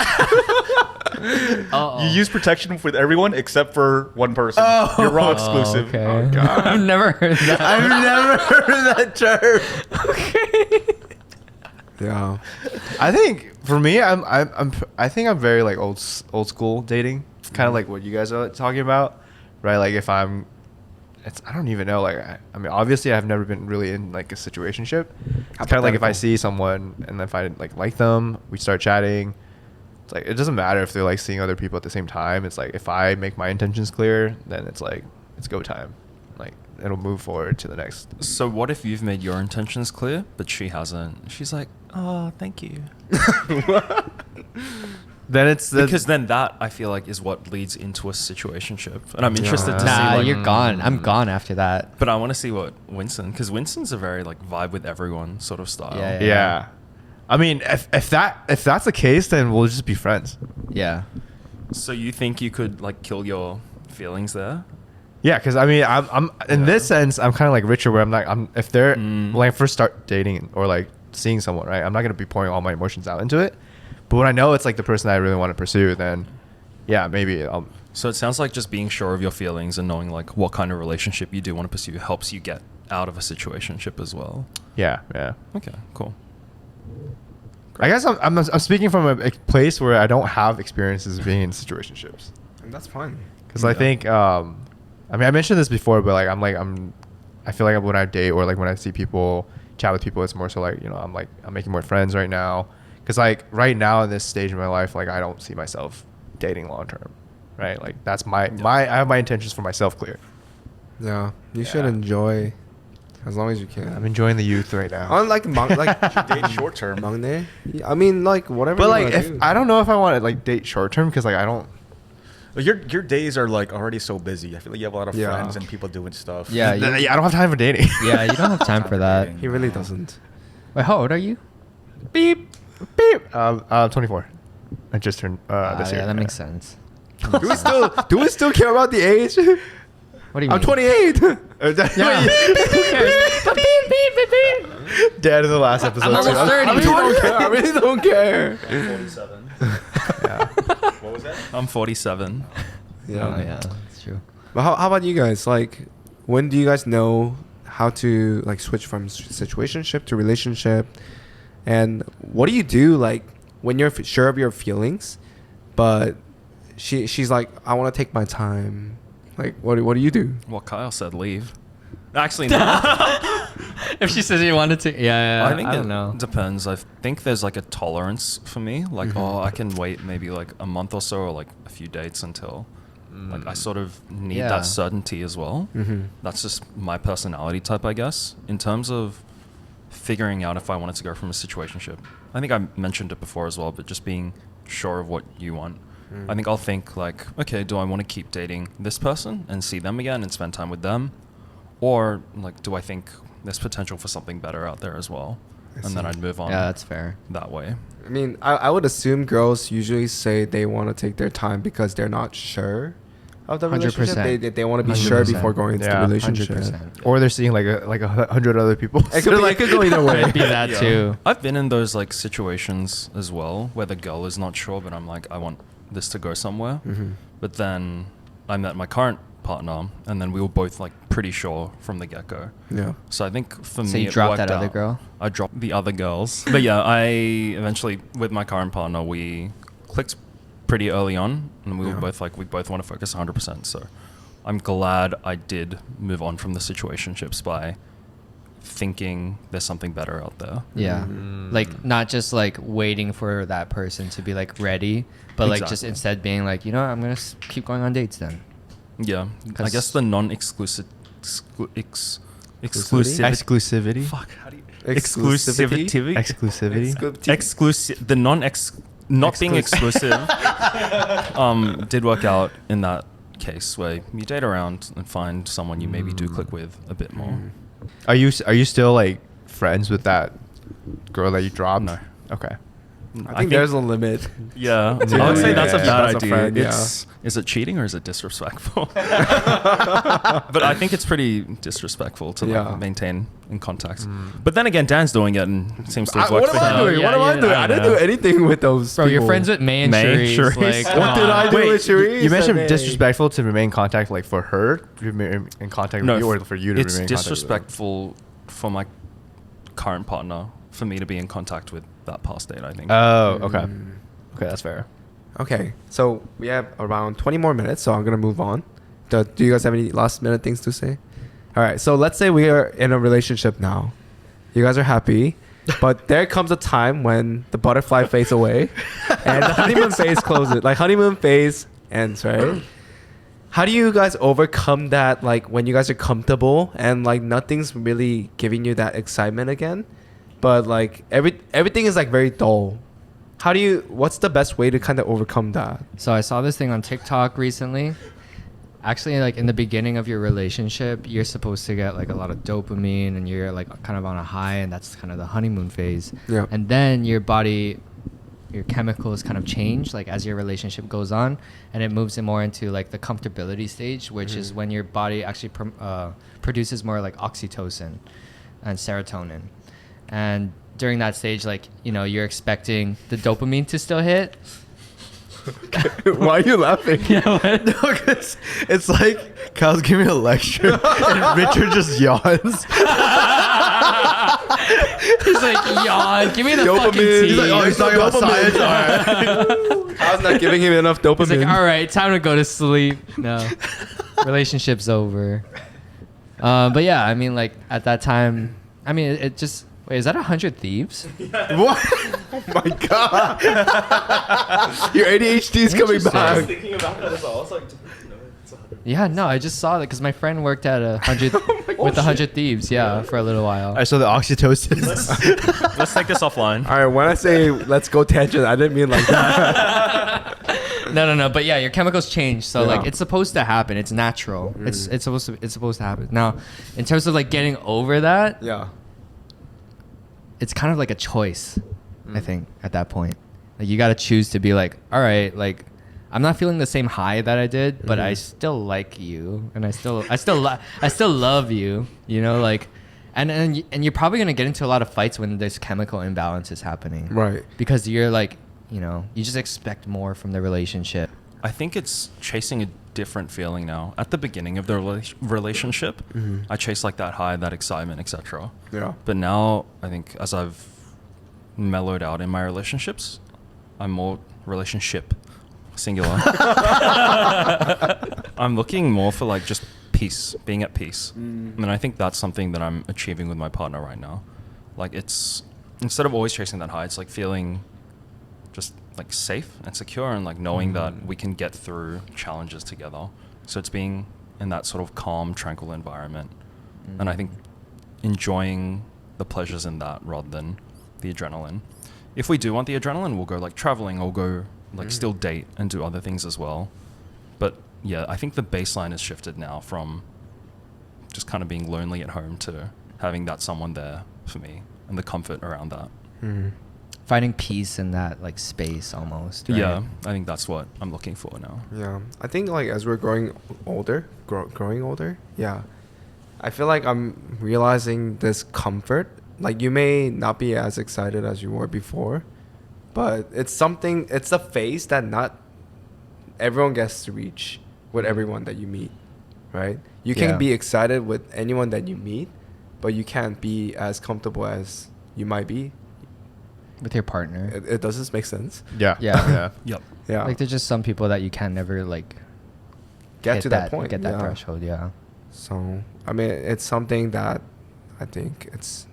Oh, You use protection with everyone except for one person. Oh. You're raw exclusive. okay. Oh, God. I've never heard that. I've never heard that term. Yeah. I think for me, I think I'm very like old school dating. It's kind of like what you guys are talking about, right? Like if I don't even know. Like I mean, obviously, I've never been really in like a situationship. It's kind of like if I see someone and if I like them, we start chatting. It's like it doesn't matter if they're like seeing other people at the same time. It's like if I make my intentions clear, then it's like it's go time. Like it'll move forward to the next. So what if you've made your intentions clear, but she hasn't? She's like, oh, thank you. Then it's Because then that, I feel like, is what leads into a situationship. And I'm interested to see, Nah, like, you're gone. I'm gone after that. but I want to see what Winston, because Winston's a very, like, vibe with everyone sort of style. Yeah, yeah. I mean, if that's the case, then we'll just be friends. Yeah. So you think you could, like, kill your feelings there? Yeah, because I mean, I'm in this sense, I'm kind of like Richard, where if they're when I first start dating or like seeing someone, right, I'm not gonna be pouring all my emotions out into it. But when I know it's like the person I really want to pursue, then yeah, maybe I'll. So it sounds like just being sure of your feelings and knowing, like, what kind of relationship you do want to pursue helps you get out of a situationship as well. Yeah, yeah. Okay, cool. I guess I'm speaking from a place where I don't have experiences being in situationships. And that's fine. Because I think, I mean, I mentioned this before, but like, I feel like when I date or like when I see people chat with people, it's more so like, you know, I'm making more friends right now. Because like right now in this stage of my life, like I don't see myself dating long term, right? Like that's I have my intentions for myself clear. Yeah. You should enjoy as long as you can. I'm enjoing the youth right now. Unlike Date short term. Mangne. I mean, like whatever. But you like, wanna if do. I don't know if I want to like date short term because like I don't. Like, your days are like already so busy. I feel like you have a lot of Yeah. friends and people doing stuff. Yeah. I don't have time for dating. Yeah, you don't have time for that. He really doesn't. Wait, how old are you? Beep, beep. 24. I just turned this year. Yeah, that makes sense. do we still care about the age? What do you mean? I'm 28. Yeah. Who cares? Dad in the last episode. I'm almost 30. I really don't care. I really don't care. I'm 47. Yeah. What was that? I'm 47. Yeah. Oh, yeah, that's true. But how about you guys? Like, when do you guys know how to like switch from situationship to relationship? And what do you do like when you're sure of your feelings, but she's like, I want to take my time. Like, what do you do? Well, Kyle said leave. Actually, no. If she says you wanted to, yeah, I think I don't it know. depends. I think there's like a tolerance for me. Like, oh, I can wait maybe like a month or so or like a few dates until like I sort of need Yeah. that certainty as well. Mm-hmm. That's just my personality type, I guess. In terms of figuring out if I wanted to go from a situationship, I think I mentioned it before as well, but just being sure of what you want. I think I'll think like, okay, do I want to keep dating this person and see them again and spend time with them? Or like, do I think there's potential for something better out there as well? And then see. I'd move on Yeah, that's fair. that way. I mean, I would assume girls usually say they want to take their time because they're not sure of the 100%. relationship. They want to be sure 100%. before going into Yeah, the relationship. 100%. Or they're seeing like a 100 other people. It could go either way. Could be that Yeah. too. I've been in those like situations as well where the girl is not sure, but I'm like, I want this to go somewhere. Mm-hmm. But then I met my current partner, and then we were both like pretty sure from the get-go. Yeah. So I think for So me, you it dropped worked that other out. girl? I dropped the other girls. But yeah, I eventually, with my current partner, we clicked pretty early on, and we were both like, we both want to focus 100%. So I'm glad I did move on from the situationships by thinking there's something better out there. Yeah. Like not just like waiting for that person to be like ready, but like just Exactly. instead being like, you know what, I'm going to keep going on dates then. Yeah, I 'Cause- guess the non-exclusive exclusivity. Exclusivity. Fuck, how do you Exclusivity? Exclusivity. The not being exclusive did work out in that case where you date around and find someone you maybe do click with a bit more. Are you still like friends with that girl that you dropped? No. Okay. I think there's a limit. Yeah, I would Yeah, say yeah, that's a yeah. bad That's a idea. friend, yeah. Is it cheating or is it disrespectful? But I think it's pretty disrespectful to Yeah. like maintain in contact. But then again, Dan's doing it and it seems to have What worked am for I him. doing? Yeah, What am I yeah, doing? I I didn't know. do anything with those Bro, you're people. friends with May and May, Cherise. Cherise. Like, What did I do with Cherise? You mentioned May? disrespectful to remain in contact, like for her to remain in contact with you, or for you to it's remain in contact with her? disrespectful for my current partner for me to be in contact with that past date, I think. Oh, okay. Okay, that's fair. Okay, so we have around 20 more minutes, so I'm gonna move on. Do you guys have any last minute things to say? All right, so let's say we are in a relationship now. You guys are happy, but there comes a time when the butterfly fades away and the honeymoon phase closes. Like honeymoon phase ends, right? How do you guys overcome that? Like when you guys are comfortable and like nothing's really giving you that excitement again, but like everything is like very dull. What's the best way to kind of overcome that? So I saw this thing on TikTok recently. Actually, like in the beginning of your relationship, you're supposed to get like a lot of dopamine and you're like kind of on a high, and that's kind of the honeymoon phase. Yeah. And then your chemicals kind of change like as your relationship goes on, and it moves it more into like the comfortability stage, which is when your body actually produces more like oxytocin and serotonin. And during that stage, like, you know, you're expecting the dopamine to still hit. Why are you laughing? No, 'cause it's like Kyle's giving me a lecture and Richard just yawns. He's like, yawn, give me the Dopamine. fucking tea. He's like, oh, He's talking about Dopamine. science. All right. I was not giving him enough dopamine. He's like, all right, time to go to sleep. No, relationship's over. But yeah, I mean, like at that time, I mean, it just. Wait, is that 100 Thieves? What? Oh my god. Your ADHD is coming Interesting. back. thinking about that as well. I was like, Yeah, no, I just saw that because my friend worked at Oh 100 with 100 Thieves, yeah, for a little while. All right, so the oxytocin. let's take this offline. All right, when I say let's go tangent, I didn't mean like that. No, but yeah, your chemicals change, so Yeah. like it's supposed to happen. It's natural. It's supposed to happen. Now, in terms of like getting over that, Yeah. it's kind of like a choice, I think, at that point. Like you got to choose to be like, all right, like I'm not feeling the same high that I did, but I still like you, and I still love you, you know, like, and you're probably gonna get into a lot of fights when there's chemical imbalances happening, Right. Because you're like, you know, you just expect more from the relationship. I think it's chasing a different feeling now. At the beginning of the relationship, I chased like that high, that excitement, etc. Yeah. But now, I think as I've mellowed out in my relationships, I'm more relationship, singular. I'm looking more for like just peace, being at peace. And I think that's something that I'm achieving with my partner right now. Like it's, instead of always chasing that high, it's like feeling just like safe and secure and like knowing that we can get through challenges together. So it's being in that sort of calm, tranquil environment. And I think enjoying the pleasures in that rather than the adrenaline. If we do want the adrenaline, we'll go like traveling or go like still date and do other things as well. But yeah, I think the baseline has shifted now from just kind of being lonely at home to having that someone there for me and the comfort around that. Finding peace in that like space almost. Right? Yeah, I think that's what I'm looking for now. Yeah. I think like as we're growing older, yeah. I feel like I'm realizing this comfort. Like you may not be as excited as you were before, but it's a phase that not everyone gets to reach with everyone that you meet, right? You can Yeah. be excited with anyone that you meet, but you can't be as comfortable as you might be. With your partner. It does this make sense? Yeah. Yeah. Yep. Yeah. Like there's just some people that you can never like Get hit to that point. get that yeah. threshold. Yeah. So I mean, it's something that I think it's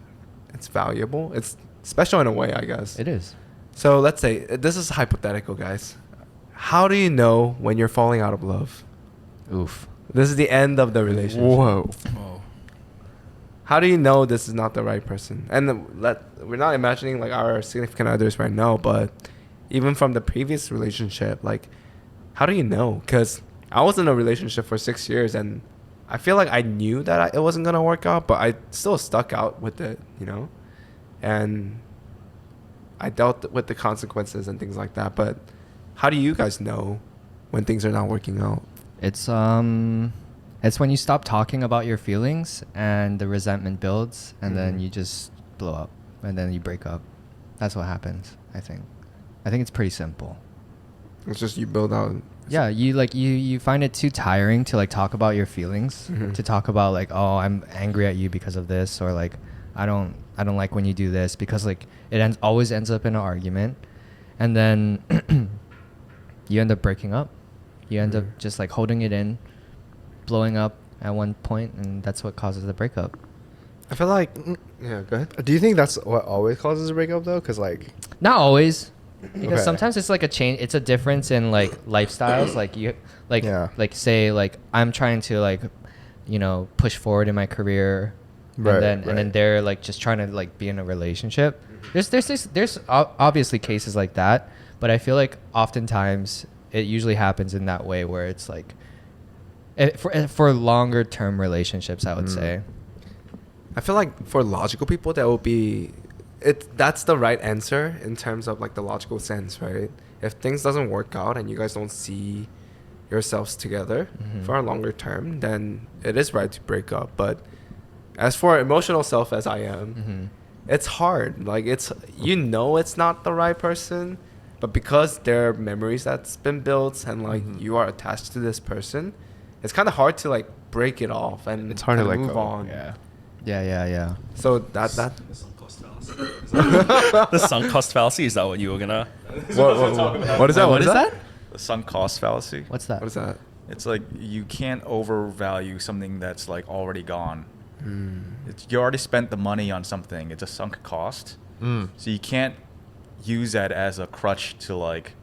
valuable. It's special in a way, I guess. It is. So let's say this is hypothetical, guys. How do you know when you're falling out of love? Oof. This is the end of the relationship. Whoa. Oh. How do you know this is not the right person? And we're not imagining like our significant others right now, but even from the previous relationship, like, how do you know? Because I was in a relationship for 6 years, and I feel like I knew that it wasn't gonna work out, but I still stuck out with it, you know, and I dealt with the consequences and things like that. But how do you guys know when things are not working out? It's when you stop talking about your feelings and the resentment builds, and then you just blow up, and then you break up. That's what happens, I think. I think it's pretty simple. It's just you build out. Yeah, you find it too tiring to like talk about your feelings, to talk about like, oh, I'm angry at you because of this, or like I don't like when you do this, because like it always ends up in an argument, and then you end up breaking up. You end up just like holding it in, blowing up at one point, and that's what causes the breakup. I feel like, yeah, go ahead. Do you think that's what always causes a breakup though? Because like, Not always, because Okay. sometimes it's like a change. It's a difference in like lifestyles. Like you, like Yeah. like say like I'm trying to like, push forward in my career, Right, and then right. they're like just trying to like be in a relationship. There's obviously cases like that, but I feel like oftentimes it usually happens in that way where it's like, for longer term relationships, I would say. I feel like for logical people, that would be, that's the right answer in terms of like the logical sense, right? If things doesn't work out and you guys don't see yourselves together for a longer term, then it is right to break up. But as for emotional self as I am, it's hard. Like it's not the right person, but because there are memories that's been built and like you are attached to this person, it's kind of hard to like break it off and it's hard to kinda let move go. on. Yeah. So that The sunk cost fallacy. The sunk cost fallacy. Is that what you were gonna? what is that? What is that? The sunk cost fallacy. What's that? What is that? It's like you can't overvalue something that's like already gone. You already spent the money on something. It's a sunk cost. So you can't use that as a crutch to like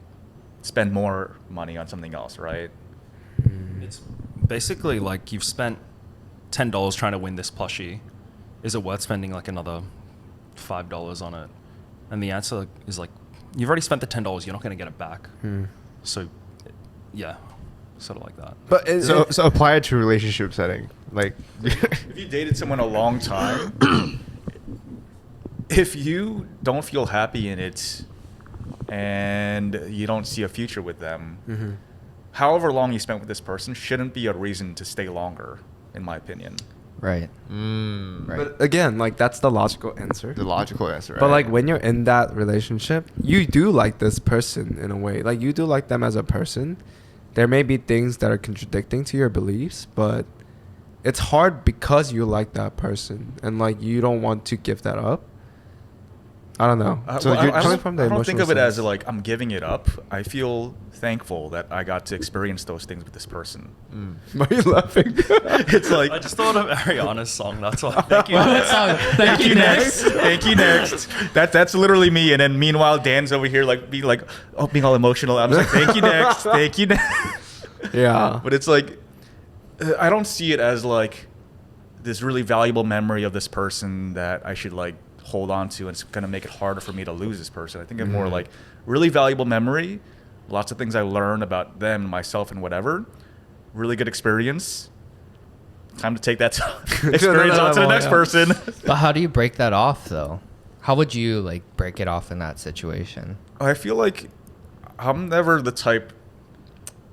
spend more money on something else, right? It's basically like you've spent $10 trying to win this plushie. Is it worth spending like another $5 on it? And the answer is like, you've already spent the $10. You're not going to get it back. So, yeah, sort of like that. But So apply it to relationship setting. Like, If you dated someone a long time, if you don't feel happy in it and you don't see a future with them, however long you spent with this person shouldn't be a reason to stay longer, in my opinion. Right. right. But again, like that's the logical answer. The logical answer, right? But like when you're in that relationship, you do like this person in a way. Like you do like them as a person. There may be things that are contradicting to your beliefs, but it's hard because you like that person and like you don't want to give that up. I don't know. So Well, you're I coming don't, from the I don't think emotional of it as sense. like I'm giving it up. I feel thankful that I got to experience those things with this person. Why are you laughing? It's like I just thought of Ariana's song. That's why. Thank you. Thank you next. Thank you next. That's literally me. And then meanwhile, Dan's over here like being all emotional. I'm just like, thank you next. Thank you next. Yeah. But it's like I don't see it as like this really valuable memory of this person that I should like hold on to, and it's gonna make it harder for me to lose this person. I think it's more like really valuable memory, lots of things I learned about them, myself, and whatever. Really good experience. Time to take that experience on to the next person. But how do you break that off though? How would you like break it off in that situation? I feel like I'm never the type.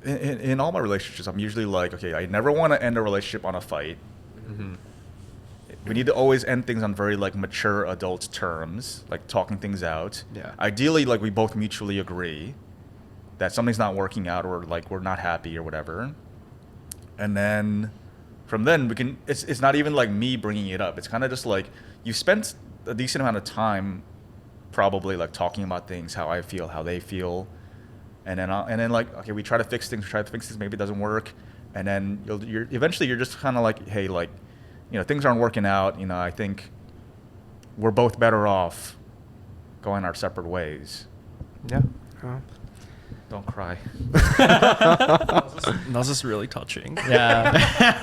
In all my relationships, I'm usually like, okay, I never want to end a relationship on a fight. We need to always end things on very like mature adult terms, like talking things out. Yeah. Ideally, like we both mutually agree that something's not working out, or like we're not happy or whatever. And then from then we can. It's not even like me bringing it up. It's kind of just like you spent a decent amount of time, probably like talking about things, how I feel, how they feel, and then like okay, we try to fix things. Maybe it doesn't work, and then you're eventually just kind of like, hey, like. things aren't working out, I think we're both better off going our separate ways. Yeah. Don't cry. That was just really touching. Yeah,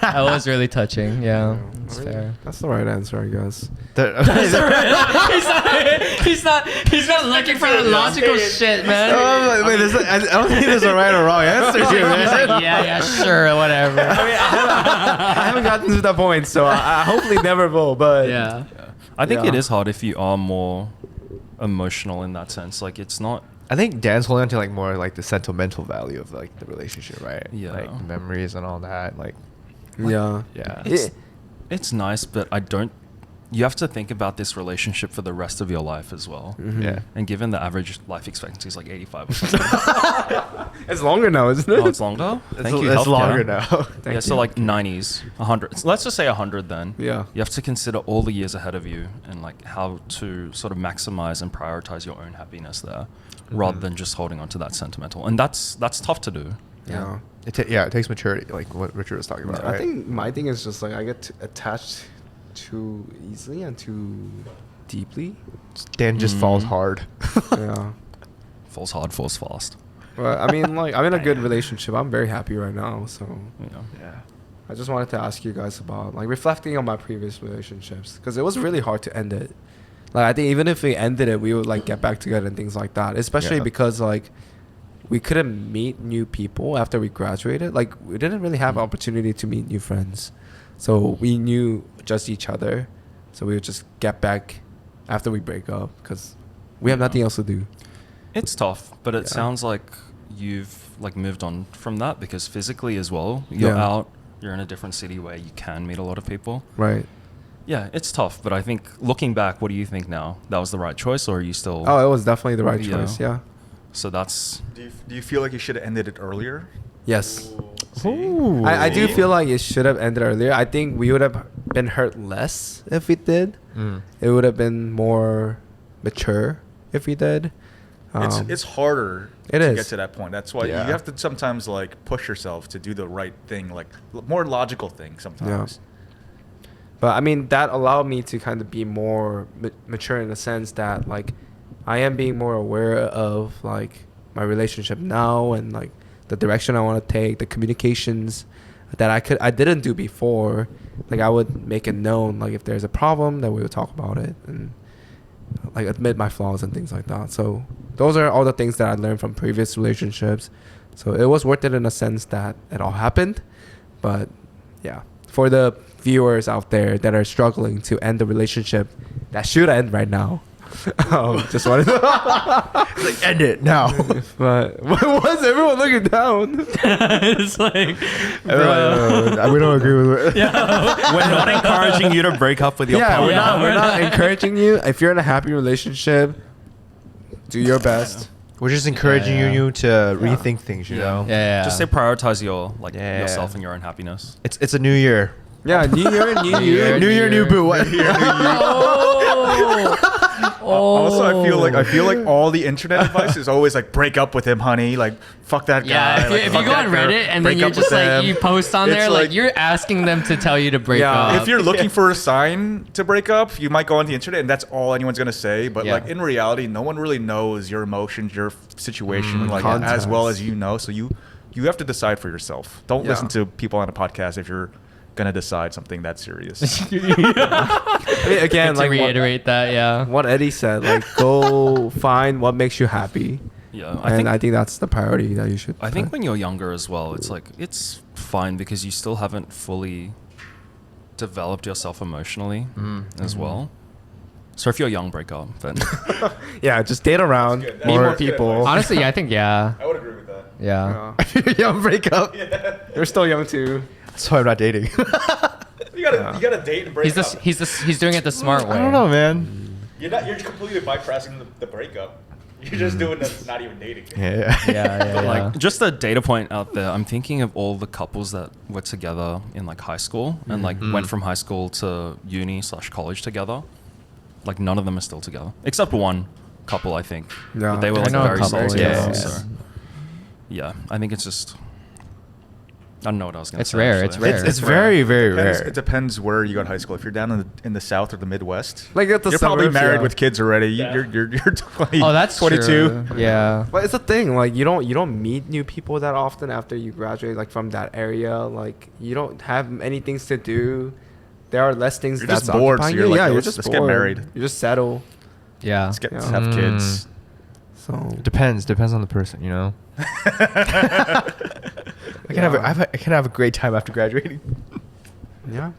that was really touching. Yeah, it's fair. That's the right answer, I guess. He's not looking for the logical shit, man. Wait, I don't think there's a right or wrong answer here, He's man. like, yeah, sure, whatever. I haven't gotten to that point, so I hopefully never will. But Yeah. I think it Yeah. is hard if you are more emotional in that sense. Like it's not. I think Dan's holding on to like more like the sentimental value of like the relationship, right? Yeah. Like memories and all that. Like, yeah, yeah. It's nice, but I don't. You have to think about this relationship for the rest of your life as well. Mhm. Yeah. And given the average life expectancy is like 85 or something. It's longer now, isn't it? Oh, it's longer? Thank you, It's healthcare. longer now. Thank Yeah, so you. like 90s, 100. So let's just say 100 then. Yeah. You have to consider all the years ahead of you and like how to sort of maximize and prioritize your own happiness there rather than just holding on to that sentimental. And that's tough to do. Yeah. It takes maturity, like what Richard was talking about. I right? think my thing is just like I get attached too easily and too deeply. Dan just falls Mhm. hard. Yeah. Falls hard, falls fast. But I mean, like, I'm in a good relationship. I'm very happy right now. So You know. Yeah. I just wanted to ask you guys about like reflecting on my previous relationships because it was really hard to end it. Like I think even if we ended it, we would like get back together and things like that. Especially Yeah. because like we couldn't meet new people after we graduated. Like we didn't really have opportunity to meet new friends, so we knew just each other. So we would just get back after we break up because we have nothing else to do. It's tough, but it Yeah. sounds like you've like moved on from that because physically as well, you're Yeah. out, you're in a different city where you can meet a lot of people. Right. Yeah, it's tough, but I think looking back, what do you think now? That was the right choice, or are you still? Oh, it was definitely the right Yeah. choice. Yeah. So that's Do you feel like you should have ended it earlier? Yes. Ooh. I do feel like it should have ended earlier. I think we would have been hurt less if we did. Mm. It would have been more mature if we did. It's harder It to is. get to that point. That's why Yeah. you have to sometimes like push yourself to do the right thing, like more logical thing sometimes. But I mean, that allowed me to kind of be more mature in the sense that like I am being more aware of like my relationship now and like the direction I want to take, the communications that I didn't do before. Like I would make it known, like if there's a problem, that we would talk about it and like admit my flaws and things like that. So those are all the things that I learned from previous relationships. So it was worth it in a sense that it all happened. But yeah, for the viewers out there that are struggling to end the relationship that should end right now, just wanted to Like, end it now. but what was everyone looking down? It's like, We don't agree with it. we're not encouraging you to break up with your Yeah, partner. we're not encouraging you. If you're in a happy relationship, do your best. We're just encouraging Yeah. you to rethink things, you know? yeah. Just say prioritize your Yeah. yourself and your own happiness. It's a new year. Yeah, new year, new you. New year, new boo. What? Also, I feel like all the internet advice is always like break up with him, honey. Like fuck that guy. Yeah, if like, you fuck go that on girl, Reddit and break then you're up just with like, them. you post on It's there, like you're asking them to tell you to break Yeah. up. If you're looking for a sign to break up, you might go on the internet and that's all anyone's gonna say. But Yeah. like in reality, no one really knows your emotions, your situation, like Context. as well as you know. So you have to decide for yourself. Don't Yeah. listen to people on a podcast if you're gonna decide something that serious. I mean, again, to like reiterate that, yeah. what Eddie said, like go find what makes you happy. Yeah, I think that's the priority that you should. I think put. when you're younger as well, it's like it's fine because you still haven't fully developed yourself emotionally as well. So if you're young, break up. Then yeah, just date around, That's good. meet That's more good. That's good people. advice. Honestly, I think, yeah. I would agree with that. Yeah. Young breakup. You're still young too. That's why I'm not dating. You gotta date and break He's up. he's doing it the smart way. I don't know, man. You're completely bypassing the breakup. You're just doing the not even dating. Yeah. Yeah, But like just a data point out there, I'm thinking of all the couples that were together in like high school and like went from high school to uni/college together. Like none of them are still together, except one couple, I think. Yeah. But they were I like know a very couple, still together. yeah. So yeah, I think it's just don't know what I was going to It's say. rare, actually. it's rare. It's very, very Depends- rare. It depends where you go to high school. If you're down in the South or the Midwest, Like at the you're probably suburbs, married yeah. with kids already. Yeah. You're 20. Oh, that's 22. true. Yeah. But it's a thing. Like you don't meet new people that often after you graduate. Like from that area, like you don't have many things to do. There are less things You're that's just bored, so occupying you're you. like, Yeah, "Yo, you're let's just get bored. married." You just settle. Yeah. Let's get Yeah. have kids. So Depends on the person, you know. I can have a great time after graduating. yeah.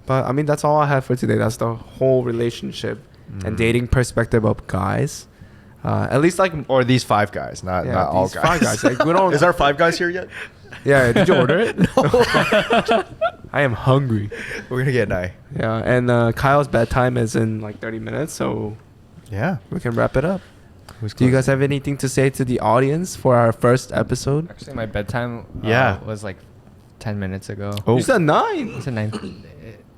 But I mean, that's all I had for today. That's the whole relationship and dating perspective of guys. At least like Or these 5 guys, not all these guys. 5 guys. Like, we don't. Is our 5 guys here yet? Yeah. Did you order it? I am hungry. We're gonna get an eye. Yeah. And Kyle's bedtime is in like 30 minutes, so Yeah. we can wrap it up. Do you guys have anything to say to the audience for our first episode? Actually, my bedtime was like 10 minutes ago. Oh. You said 9. It's a 9.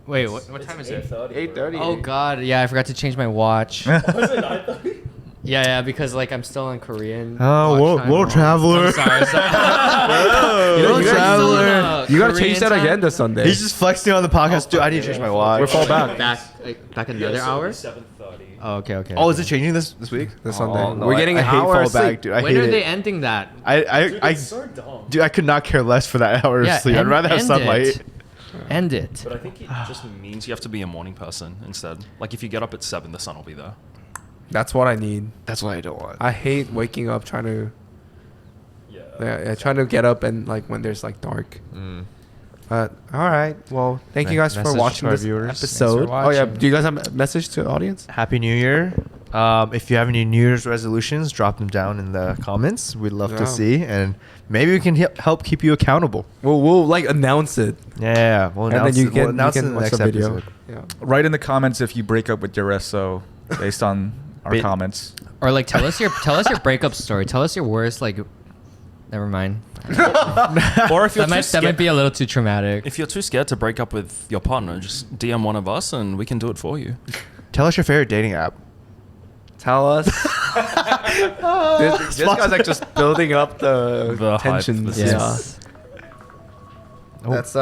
Wait, what time is it? 8:30. Oh God, yeah, I forgot to change my watch. Yeah, because like I'm still in Korean. Oh, watch time. world traveler. I'm sorry. You know, World you gotta- traveler. You gotta change that again this Sunday. He's just flexing on the podcast. Dude, I need to change my watch. We're fall back. Back another hour. 7:30. Oh, okay. Oh, is it changing this week? This Oh, Sunday. no, We're getting I an hate hour fall of sleep. back, dude. I When hate are it. they ending that? I so dumb. dude, I could not care less for that hour of sleep. I'd rather have end sunlight. It. End it. But I think it just means you have to be a morning person instead. Like if you get up at 7, the sun will be there. That's what I need. That's what I don't want. I hate waking up trying to Yeah. trying to get up and like when there's like dark. Mm. But all right. Well, thank you guys for Message watching to our this viewers. episode. Thanks for Oh yeah. watching. Do you guys have a message to the audience? Happy New Year. If you have any New Year's resolutions, drop them down in the comments. We'd love Yeah. to see, and maybe we can help keep you accountable. We'll like announce it, Yeah, we'll and then announce you it. We'll can announce it in the watch next the video. episode. Yeah. Write in the comments if you break up with your SO based on our Ba- comments. Or like tell us your breakup story. Tell us your worst like. Never mind. Or if you're That might be a little too traumatic. if you're too scared to break up with your partner, just DM one of us and we can do it for you. Tell us your favorite dating app. Tell us. this guy's like just building up the The hype, tensions. the Yes. Yeah. That's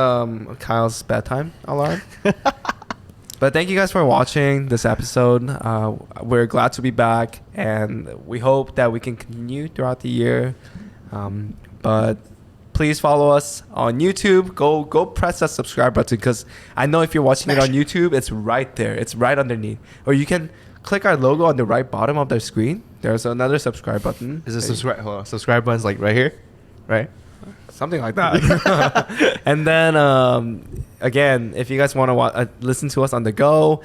Kyle's bedtime alarm. But thank you guys for watching this episode. We're glad to be back, and we hope that we can continue throughout the year. But please follow us on YouTube. Go press that subscribe button, because I know if you're watching it on YouTube, it's right there. It's right underneath. Or you can click our logo on the right bottom of the screen. There's another subscribe button. Is it subscribe button's like right here, right? Something like that. And then, again, if you guys want to listen to us on the go,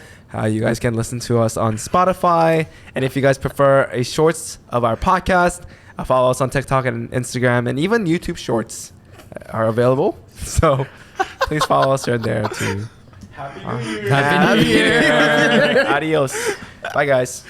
you guys can listen to us on Spotify. And if you guys prefer a shorts of our podcast, follow us on TikTok and Instagram. And even YouTube shorts are available. So please follow us here and there too. Happy New Year. Adios. Bye, guys.